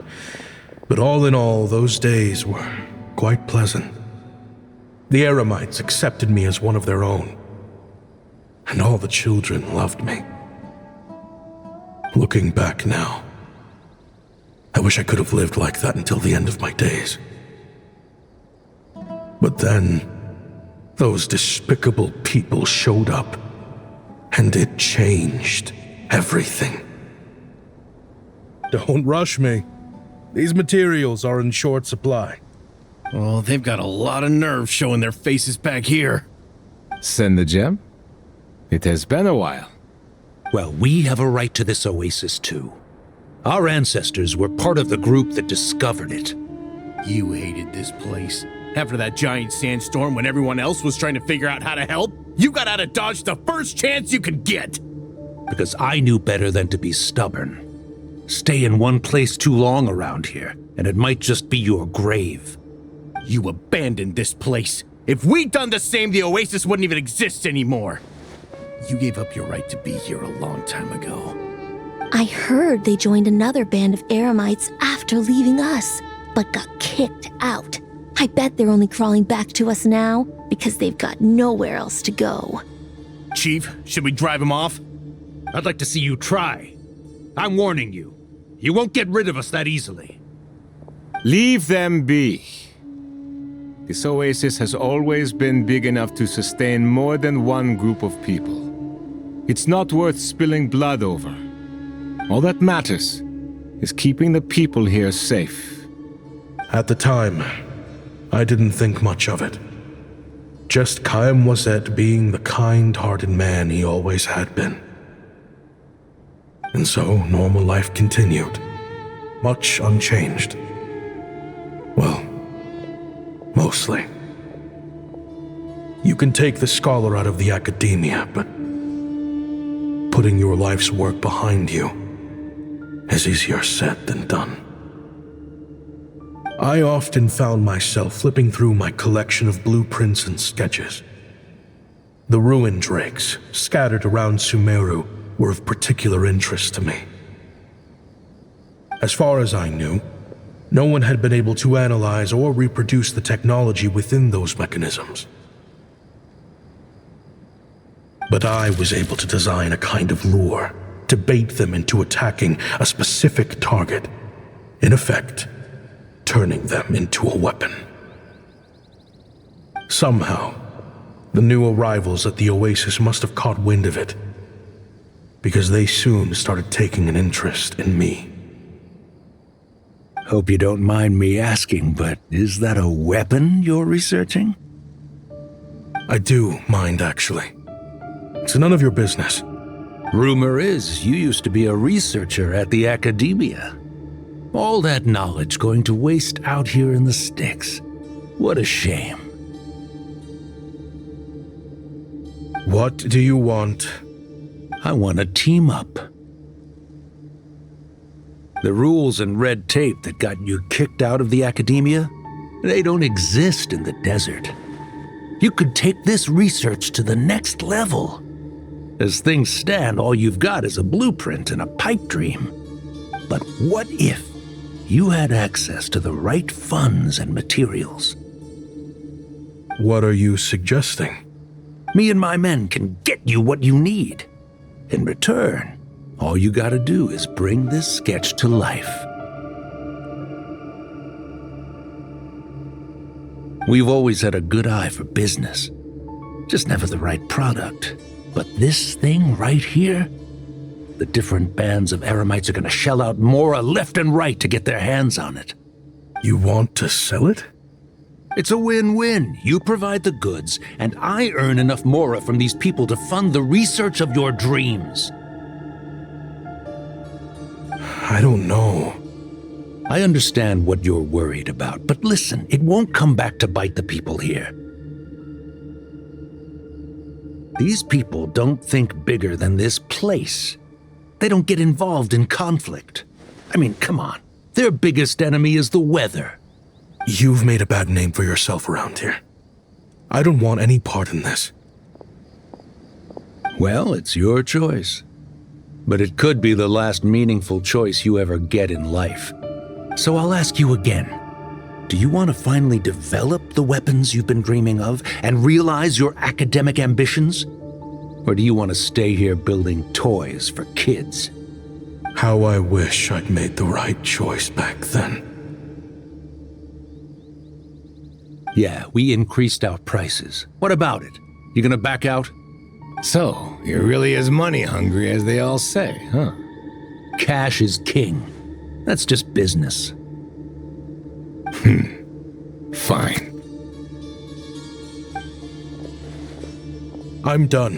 but all in all, those days were quite pleasant. The Eremites accepted me as one of their own, and all the children loved me. Looking back now, I wish I could have lived like that until the end of my days. But then, those despicable people showed up, and it changed everything. Don't rush me. These materials are in short supply. Oh, they've got a lot of nerve showing their faces back here. Send the gem? It has been a while. Well, we have a right to this oasis too. Our ancestors were part of the group that discovered it. You hated this place. After that giant sandstorm when everyone else was trying to figure out how to help, you got out of Dodge the first chance you could get. Because I knew better than to be stubborn. Stay in one place too long around here, and it might just be your grave. You abandoned this place. If we'd done the same, the oasis wouldn't even exist anymore. You gave up your right to be here a long time ago. I heard they joined another band of Eremites after leaving us, but got kicked out. I bet they're only crawling back to us now because they've got nowhere else to go. Chief, should we drive him off? I'd like to see you try. I'm warning you. You won't get rid of us that easily. Leave them be. This oasis has always been big enough to sustain more than one group of people. It's not worth spilling blood over. All that matters is keeping the people here safe. At the time, I didn't think much of it. Just Chaim Wazet being the kind-hearted man he always had been. And so, normal life continued, much unchanged. Well, mostly. You can take the scholar out of the academia, but putting your life's work behind you is easier said than done. I often found myself flipping through my collection of blueprints and sketches. The ruin drakes scattered around Sumeru were of particular interest to me. As far as I knew, no one had been able to analyze or reproduce the technology within those mechanisms. But I was able to design a kind of lure to bait them into attacking a specific target, in effect, turning them into a weapon. Somehow, the new arrivals at the oasis must have caught wind of it, because they soon started taking an interest in me. Hope you don't mind me asking, but is that a weapon you're researching? I do mind, actually. It's none of your business. Rumor is you used to be a researcher at the academia. All that knowledge going to waste out here in the sticks. What a shame. What do you want? I want to team up. The rules and red tape that got you kicked out of the academia, they don't exist in the desert. You could take this research to the next level. As things stand, all you've got is a blueprint and a pipe dream. But what if you had access to the right funds and materials? What are you suggesting? Me and my men can get you what you need. In return, all you gotta do is bring this sketch to life. We've always had a good eye for business, just never the right product. But this thing right here, the different bands of Eremites are gonna shell out Mora left and right to get their hands on it. You want to sell it? It's a win-win. You provide the goods, and I earn enough Mora from these people to fund the research of your dreams. I don't know. I understand what you're worried about, but listen, it won't come back to bite the people here. These people don't think bigger than this place. They don't get involved in conflict. I mean, come on. Their biggest enemy is the weather. You've made a bad name for yourself around here. I don't want any part in this. Well, it's your choice. But it could be the last meaningful choice you ever get in life. So I'll ask you again. Do you want to finally develop the weapons you've been dreaming of and realize your academic ambitions? Or do you want to stay here building toys for kids? How I wish I'd made the right choice back then. Yeah, we increased our prices. What about it? You gonna back out? So, you're really as money hungry as they all say, huh? Cash is king. That's just business. Fine. I'm done.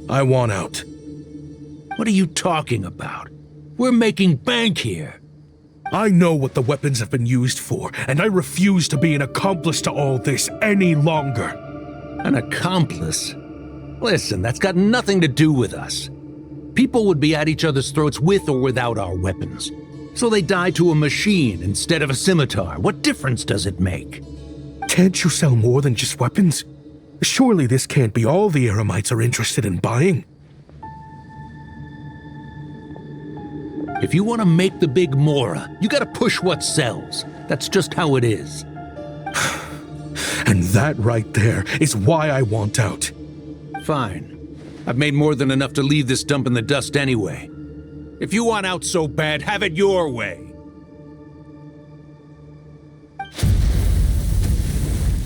I want out. What are you talking about? We're making bank here. I know what the weapons have been used for, and I refuse to be an accomplice to all this any longer. An accomplice? Listen, that's got nothing to do with us. People would be at each other's throats with or without our weapons. So they die to a machine instead of a scimitar. What difference does it make? Can't you sell more than just weapons? Surely this can't be all the Eremites are interested in buying. If you want to make the big Mora, you gotta push what sells. That's just how it is. And that right there is why I want out. Fine. I've made more than enough to leave this dump in the dust anyway. If you want out so bad, have it your way.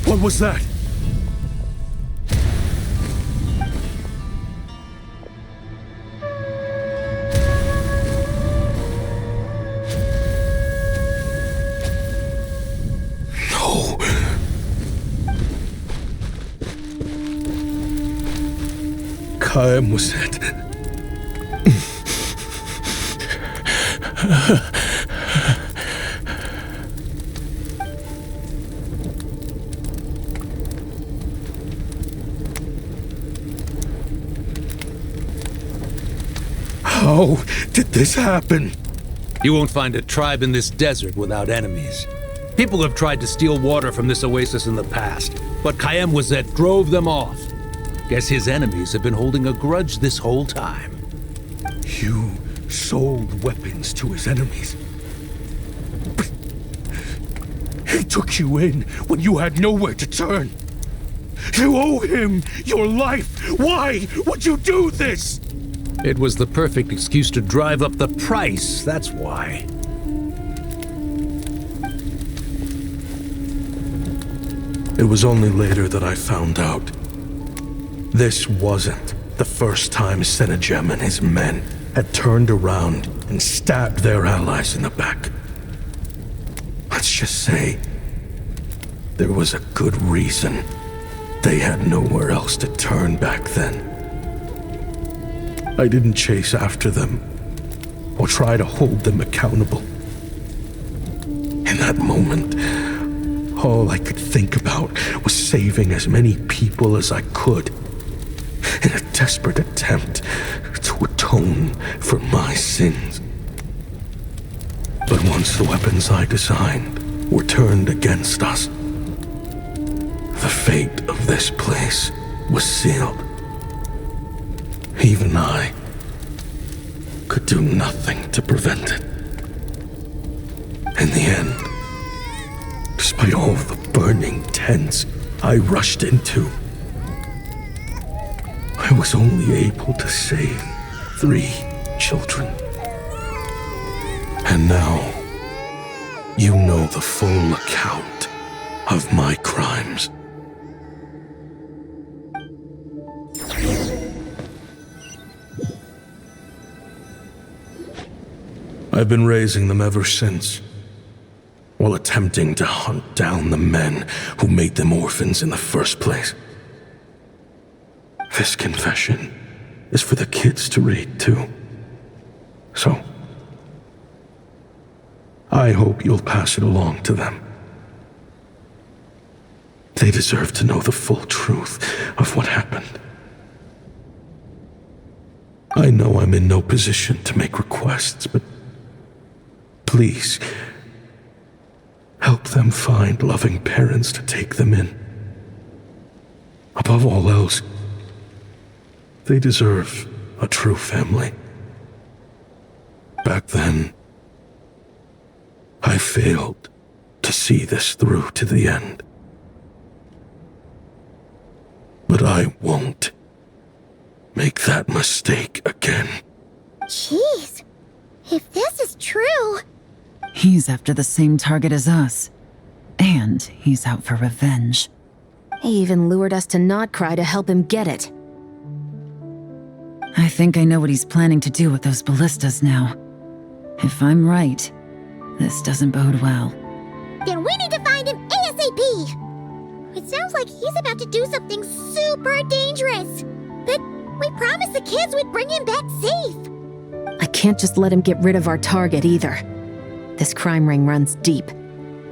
What was that? No. Kaem was it. How did this happen? You won't find a tribe in this desert without enemies. People have tried to steal water from this oasis in the past, but Kaem Wazet drove them off. Guess his enemies have been holding a grudge this whole time. You sold weapons to his enemies. He took you in when you had nowhere to turn. You owe him your life. Why would you do this? It was the perfect excuse to drive up the price, that's why. It was only later that I found out. This wasn't the first time Senegem and his men had turned around and stabbed their allies in the back. Let's just say there was a good reason they had nowhere else to turn back then. I didn't chase after them or try to hold them accountable. In that moment, all I could think about was saving as many people as I could in a desperate attempt to atone for my sins. But once the weapons I designed were turned against us, the fate of this place was sealed. Even I could do nothing to prevent it. In the end, despite all the burning tents I rushed into, I was only able to save 3 children. And now, you know the full account of my crimes. I've been raising them ever since, while attempting to hunt down the men who made them orphans in the first place. This confession is for the kids to read too. So, I hope you'll pass it along to them. They deserve to know the full truth of what happened. I know I'm in no position to make requests, but please, help them find loving parents to take them in. Above all else, they deserve a true family. Back then, I failed to see this through to the end. But I won't make that mistake again. Jeez, if this is true... He's after the same target as us. And he's out for revenge. He even lured us to Notcry to help him get it. I think I know what he's planning to do with those ballistas now. If I'm right, this doesn't bode well. Then we need to find him ASAP! It sounds like he's about to do something super dangerous. But we promised the kids we'd bring him back safe. I can't just let him get rid of our target either. This crime ring runs deep.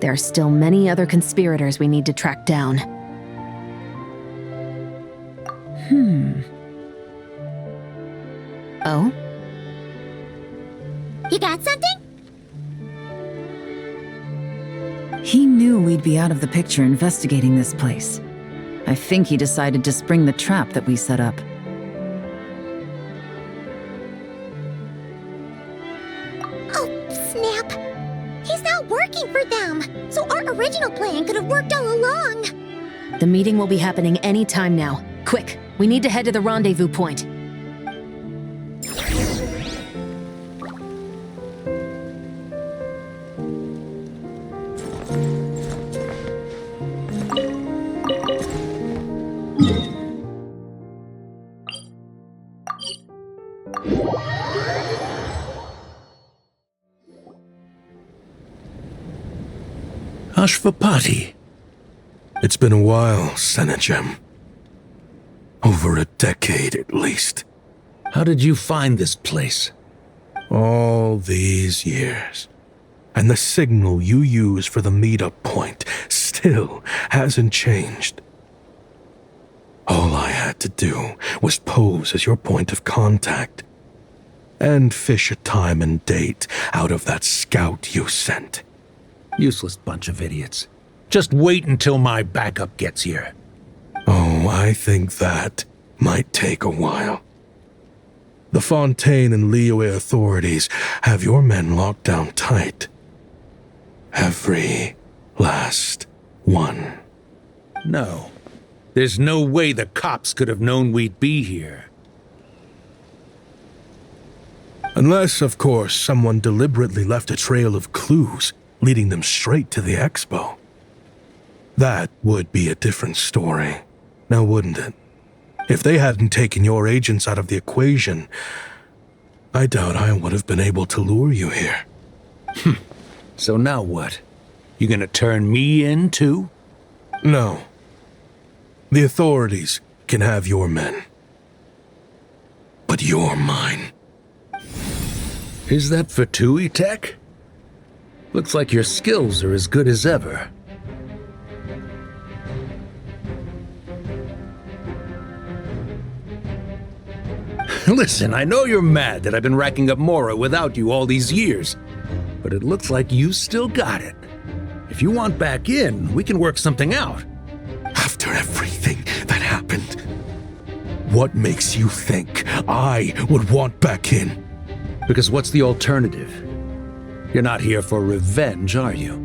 There are still many other conspirators we need to track down. Oh? You got something? He knew we'd be out of the picture investigating this place. I think he decided to spring the trap that we set up. Oh, snap. He's not working for them, so our original plan could have worked all along. The meeting will be happening any time now. Quick, we need to head to the rendezvous point. Ashvapati. It's been a while, Senegem. Over a decade at least. How did you find this place? All these years. And the signal you use for the meetup point still hasn't changed. All I had to do was pose as your point of contact and fish a time and date out of that scout you sent. Useless bunch of idiots. Just wait until my backup gets here. Oh, I think that might take a while. The Fontaine and Liyue authorities have your men locked down tight. Every last one. No. There's no way the cops could have known we'd be here. Unless, of course, someone deliberately left a trail of clues leading them straight to the expo. That would be a different story, now wouldn't it? If they hadn't taken your agents out of the equation, I doubt I would have been able to lure you here. So now what? You gonna turn me in, too? No. The authorities can have your men. But you're mine. Is that for Tui Tech? Looks like your skills are as good as ever. Listen, I know you're mad that I've been racking up Mora without you all these years, but it looks like you still got it. If you want back in, we can work something out. After everything that happened, what makes you think I would want back in? Because what's the alternative? You're not here for revenge, are you?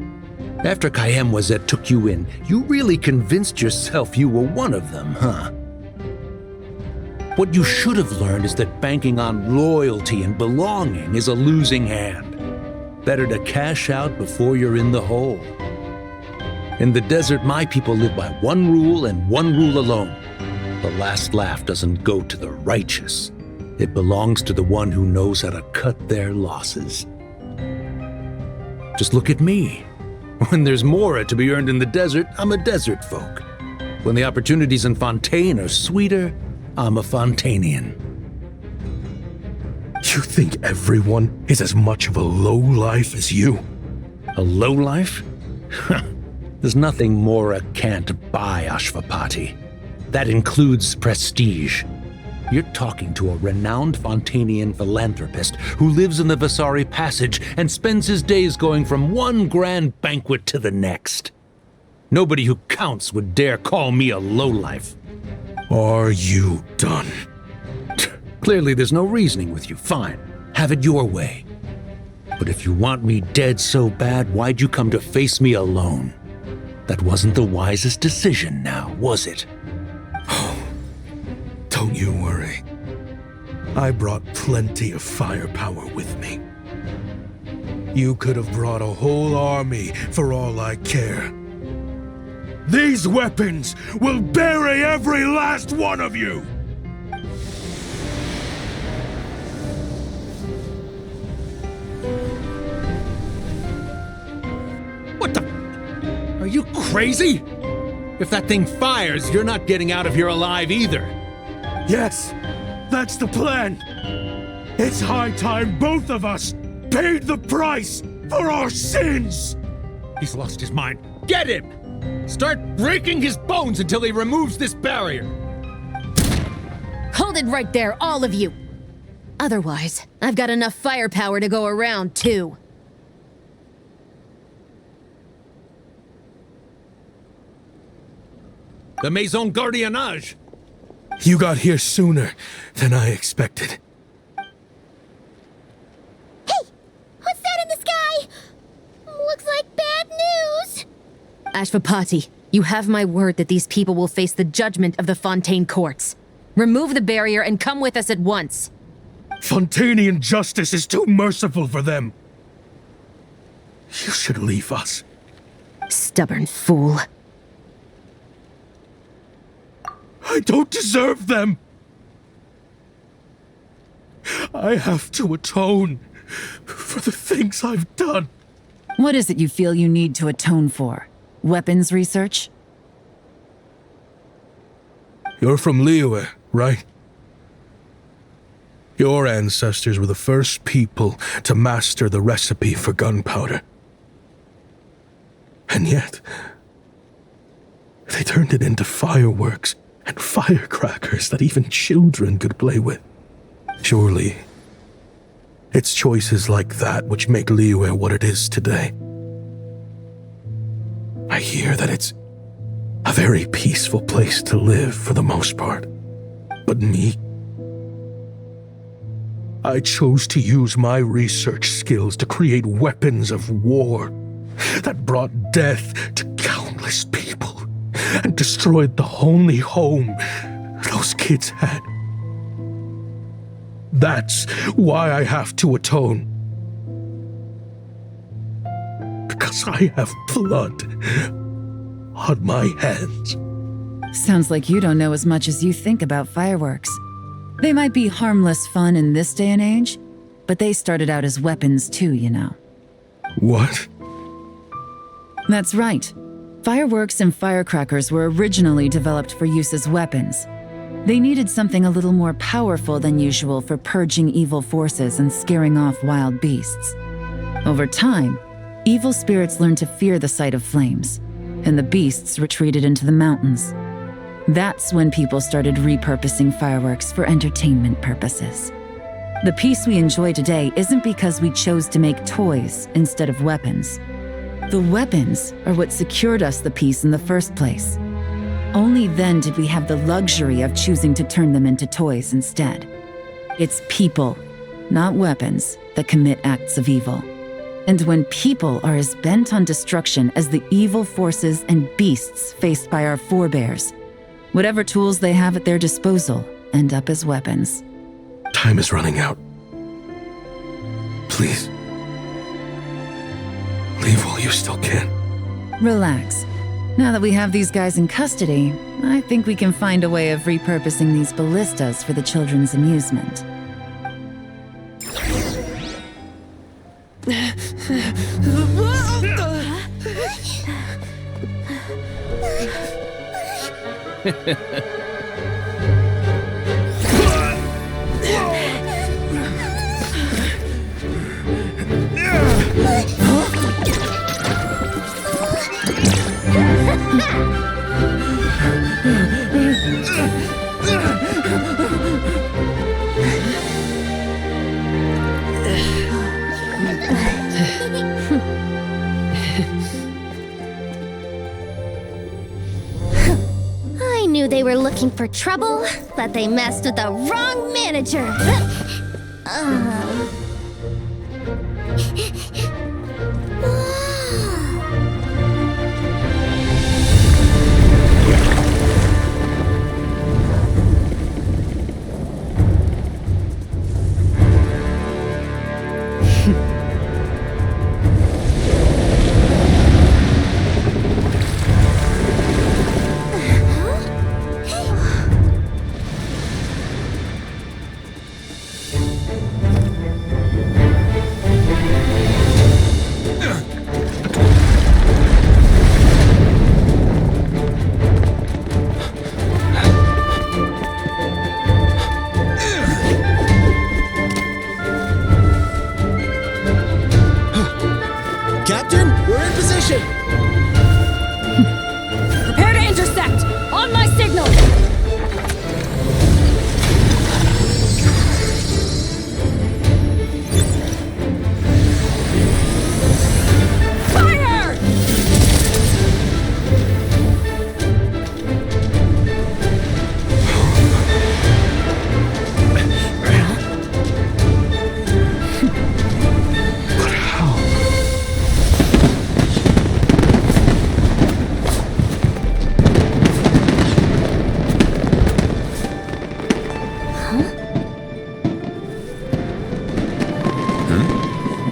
After Kayemwazet took you in, you really convinced yourself you were one of them, huh? What you should have learned is that banking on loyalty and belonging is a losing hand. Better to cash out before you're in the hole. In the desert, my people live by one rule and one rule alone. The last laugh doesn't go to the righteous. It belongs to the one who knows how to cut their losses. Just look at me. When there's Mora to be earned in the desert, I'm a desert folk. When the opportunities in Fontaine are sweeter, I'm a Fontainian. You think everyone is as much of a lowlife as you? A lowlife? There's nothing Mora can't buy, Ashvapati. That includes prestige. You're talking to a renowned Fontainian philanthropist who lives in the Vasari Passage and spends his days going from one grand banquet to the next. Nobody who counts would dare call me a lowlife. Are you done? Clearly there's no reasoning with you. Fine, have it your way. But if you want me dead so bad, why'd you come to face me alone? That wasn't the wisest decision now, was it? Don't you worry. I brought plenty of firepower with me. You could have brought a whole army for all I care. These weapons will bury every last one of you! What the? Are you crazy? If that thing fires, you're not getting out of here alive either. Yes, that's the plan. It's high time both of us paid the price for our sins! He's lost his mind. Get him! Start breaking his bones until he removes this barrier. Hold it right there, all of you! Otherwise, I've got enough firepower to go around, too. The Maison Gardiennage! You got here sooner than I expected. Hey! What's that in the sky? Looks like bad news! Ashvapati, you have my word that these people will face the judgment of the Fontaine courts. Remove the barrier and come with us at once. Fontainian justice is too merciful for them. You should leave us. Stubborn fool. I don't deserve them. I have to atone for the things I've done. What is it you feel you need to atone for? Weapons research? You're from Liyue, right? Your ancestors were the first people to master the recipe for gunpowder. And yet, they turned it into fireworks and firecrackers that even children could play with. Surely, it's choices like that which make Liyue what it is today. I hear that it's a very peaceful place to live for the most part. But me, I chose to use my research skills to create weapons of war that brought death to countless people and destroyed the only home those kids had. That's why I have to atone. Because I have blood on my hands. Sounds like you don't know as much as you think about fireworks. They might be harmless fun in this day and age, but they started out as weapons too, you know. What? That's right. Fireworks and firecrackers were originally developed for use as weapons. They needed something a little more powerful than usual for purging evil forces and scaring off wild beasts. Over time, evil spirits learned to fear the sight of flames, and the beasts retreated into the mountains. That's when people started repurposing fireworks for entertainment purposes. The peace we enjoy today isn't because we chose to make toys instead of weapons. The weapons are what secured us the peace in the first place. Only then did we have the luxury of choosing to turn them into toys instead. It's people, not weapons, that commit acts of evil. And when people are as bent on destruction as the evil forces and beasts faced by our forebears, whatever tools they have at their disposal end up as weapons. Time is running out. Please. Leave while you still can. Relax. Now that we have these guys in custody, I think we can find a way of repurposing these ballistas for the children's amusement. I knew they were looking for trouble, but they messed with the wrong manager. Captain, we're in position! Prepare to intersect! On my signal! Fire! But how?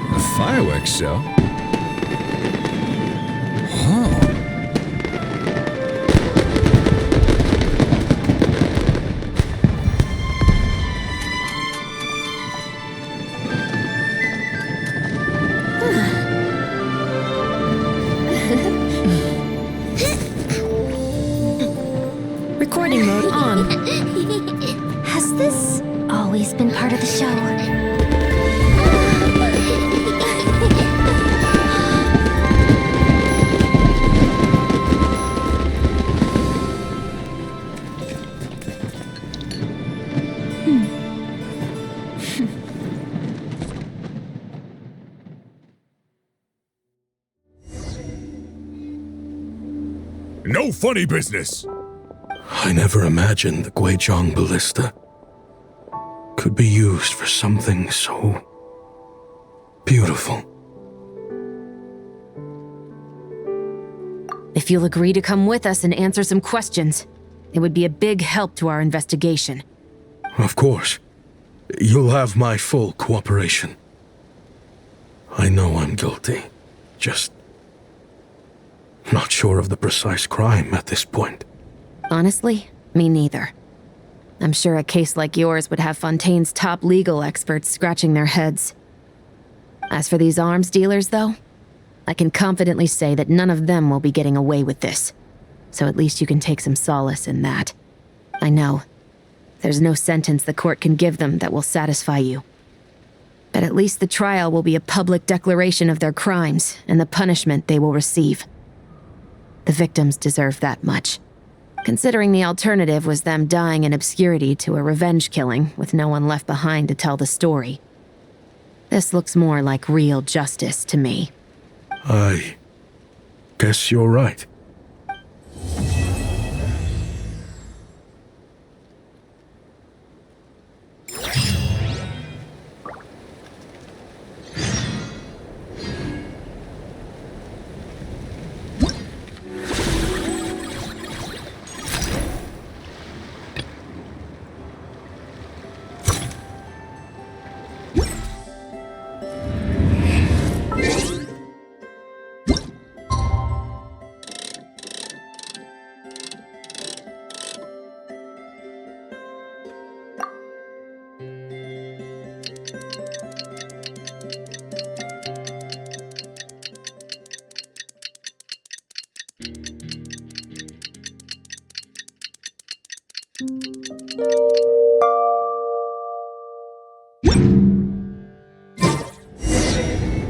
A fireworks show? Oh. No funny business! I never imagined the Guizhong ballista could be used for something so beautiful. If you'll agree to come with us and answer some questions, it would be a big help to our investigation. Of course. You'll have my full cooperation. I know I'm guilty. Just not sure of the precise crime at this point. Honestly, me neither. I'm sure a case like yours would have Fontaine's top legal experts scratching their heads. As for these arms dealers, though, I can confidently say that none of them will be getting away with this. So at least you can take some solace in that. I know. There's no sentence the court can give them that will satisfy you. But at least the trial will be a public declaration of their crimes and the punishment they will receive. The victims deserve that much. Considering the alternative was them dying in obscurity to a revenge killing with no one left behind to tell the story. This looks more like real justice to me. I guess you're right.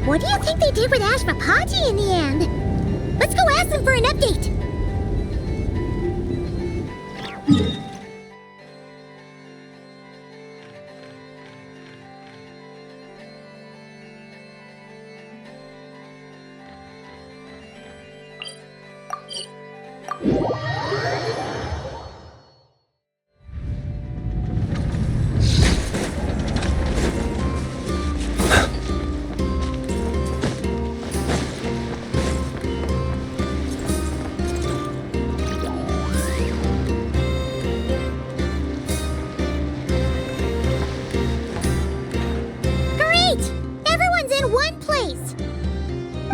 What do you think they did with Ashvapati in the end? Let's go ask them for an update.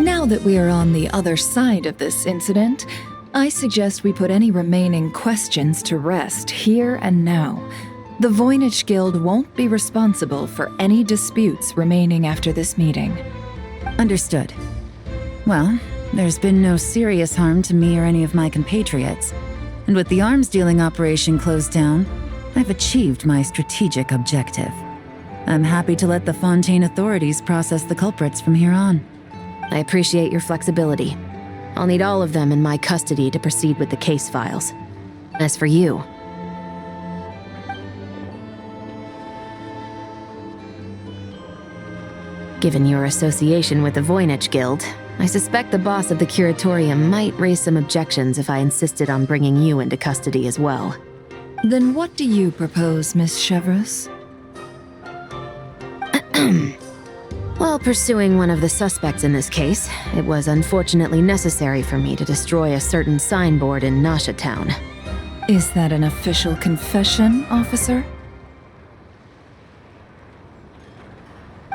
Now that we are on the other side of this incident, I suggest we put any remaining questions to rest here and now. The Voynich Guild won't be responsible for any disputes remaining after this meeting. Understood. Well, there's been no serious harm to me or any of my compatriots. And with the arms dealing operation closed down, I've achieved my strategic objective. I'm happy to let the Fontaine authorities process the culprits from here on. I appreciate your flexibility. I'll need all of them in my custody to proceed with the case files. As for you... Given your association with the Voynich Guild, I suspect the boss of the Curatorium might raise some objections if I insisted on bringing you into custody as well. Then what do you propose, Miss Chevreuse? While pursuing one of the suspects in this case, it was unfortunately necessary for me to destroy a certain signboard in Nasha Town. Is that an official confession, officer?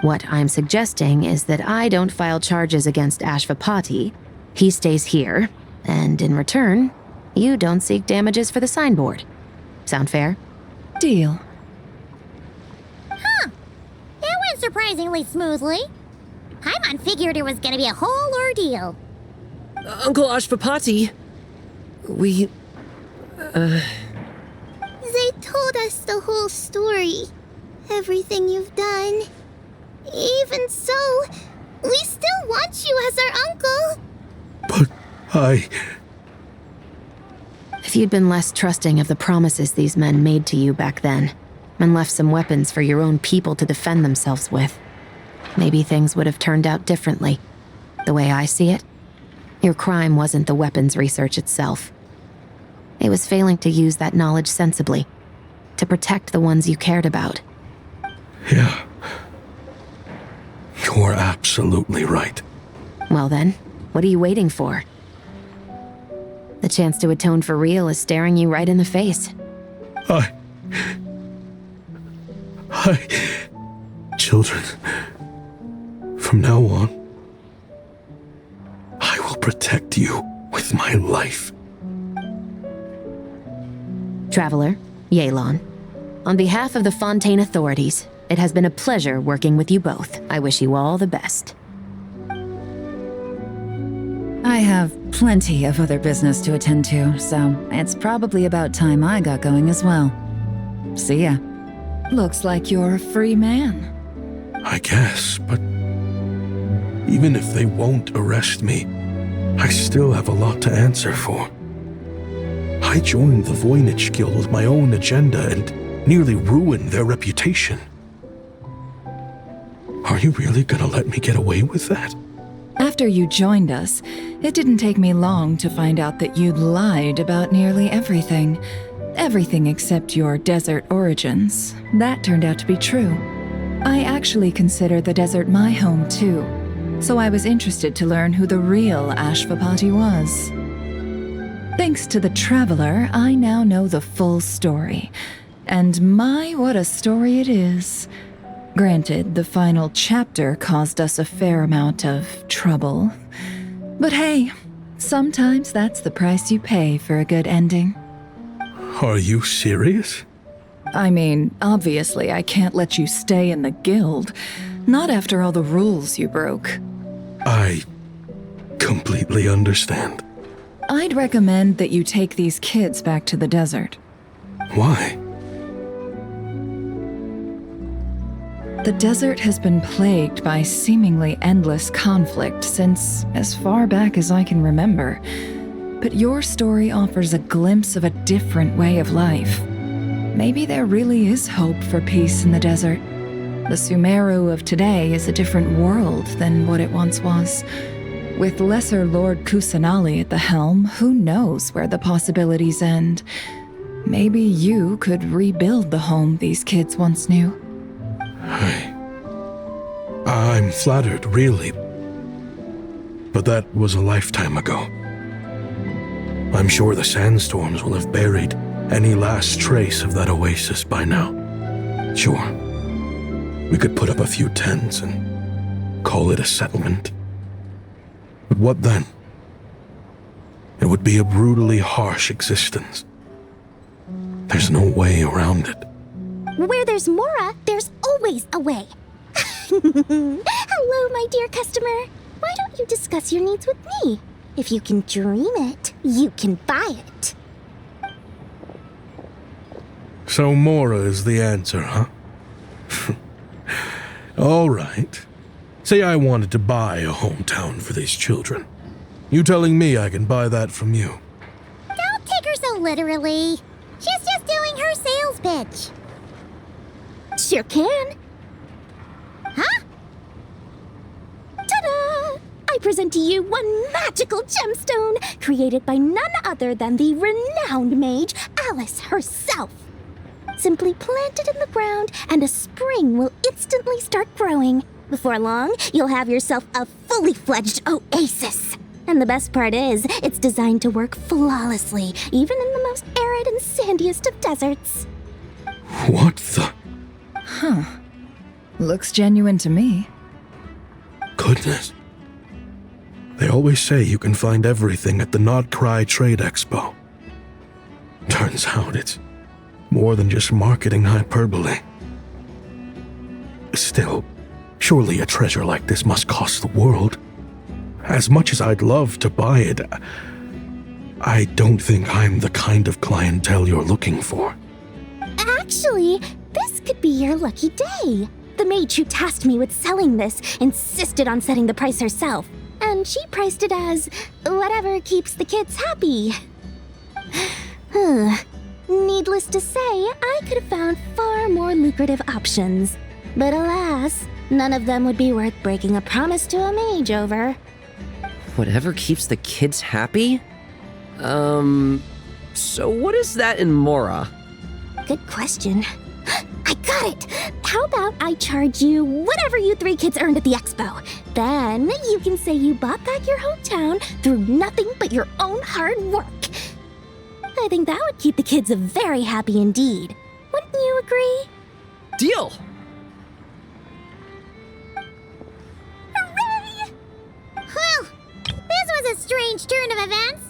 What I'm suggesting is that I don't file charges against Ashvapati, he stays here, and in return, you don't seek damages for the signboard. Sound fair? Deal. Surprisingly smoothly. Paimon figured it was gonna be a whole ordeal. Uncle Ashvapati, we... They told us the whole story. Everything you've done. Even so, we still want you as our uncle. But If you'd been less trusting of the promises these men made to you back then, and left some weapons for your own people to defend themselves with, maybe things would have turned out differently. The way I see it, your crime wasn't the weapons research itself, It was failing to use that knowledge sensibly, to protect the ones you cared about. Yeah. You're absolutely right. Well then, what are you waiting for? The chance to atone for real is staring you right in the face. Children, from now on, I will protect you with my life. Traveler, Yelan, on behalf of the Fontaine authorities, it has been a pleasure working with you both. I wish you all the best. I have plenty of other business to attend to, so it's probably about time I got going as well. See ya. Looks like you're a free man. I guess, but even if they won't arrest me, I still have a lot to answer for. I joined the Voynich Guild with my own agenda and nearly ruined their reputation. Are you really gonna let me get away with that? After you joined us, it didn't take me long to find out that you'd lied about nearly everything. Everything except your desert origins. That turned out to be true. I actually consider the desert my home too, so I was interested to learn who the real Ashvapati was. Thanks to the Traveler, I now know the full story. And my, what a story it is. Granted, the final chapter caused us a fair amount of trouble. But hey, sometimes that's the price you pay for a good ending. Are you serious? I mean, obviously I can't let you stay in the guild. Not after all the rules you broke. I completely understand. I'd recommend that you take these kids back to the desert. Why? The desert has been plagued by seemingly endless conflict since as far back as I can remember. But your story offers a glimpse of a different way of life. Maybe there really is hope for peace in the desert. The Sumeru of today is a different world than what it once was. With Lesser Lord Kusanali at the helm, who knows where the possibilities end? Maybe you could rebuild the home these kids once knew. I'm flattered, really. But that was a lifetime ago. I'm sure the sandstorms will have buried any last trace of that oasis by now. Sure, we could put up a few tents and call it a settlement. But what then? It would be a brutally harsh existence. There's no way around it. Where there's Mora, there's always a way. Hello, my dear customer. Why don't you discuss your needs with me? If you can dream it, you can buy it. So Mora is the answer, huh? All right. Say I wanted to buy a hometown for these children. You telling me I can buy that from you? Don't take her so literally. She's just doing her sales pitch. Sure can. Huh? Ta-da! I present to you one magical gemstone created by none other than the renowned mage Alice herself. Simply plant it in the ground and a spring will instantly start growing. Before long, you'll have yourself a fully fledged oasis. And the best part is, it's designed to work flawlessly, even in the most arid and sandiest of deserts. What the? Huh. Looks genuine to me. Goodness. They always say you can find everything at the Not Cry Trade Expo. Turns out it's more than just marketing hyperbole. Still, surely a treasure like this must cost the world. As much as I'd love to buy it, I don't think I'm the kind of clientele you're looking for. Actually, this could be your lucky day. The mage who tasked me with selling this insisted on setting the price herself, and she priced it as whatever keeps the kids happy. Needless to say, I could have found far more lucrative options. But alas, none of them would be worth breaking a promise to a mage over. Whatever keeps the kids happy? So what is that in Mora? Good question. I got it! How about I charge you whatever you 3 kids earned at the expo? Then you can say you bought back your hometown through nothing but your own hard work. I think that would keep the kids very happy indeed. Wouldn't you agree? Deal! Hooray! Well, this was a strange turn of events.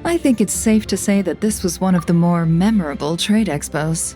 I think it's safe to say that this was one of the more memorable trade expos.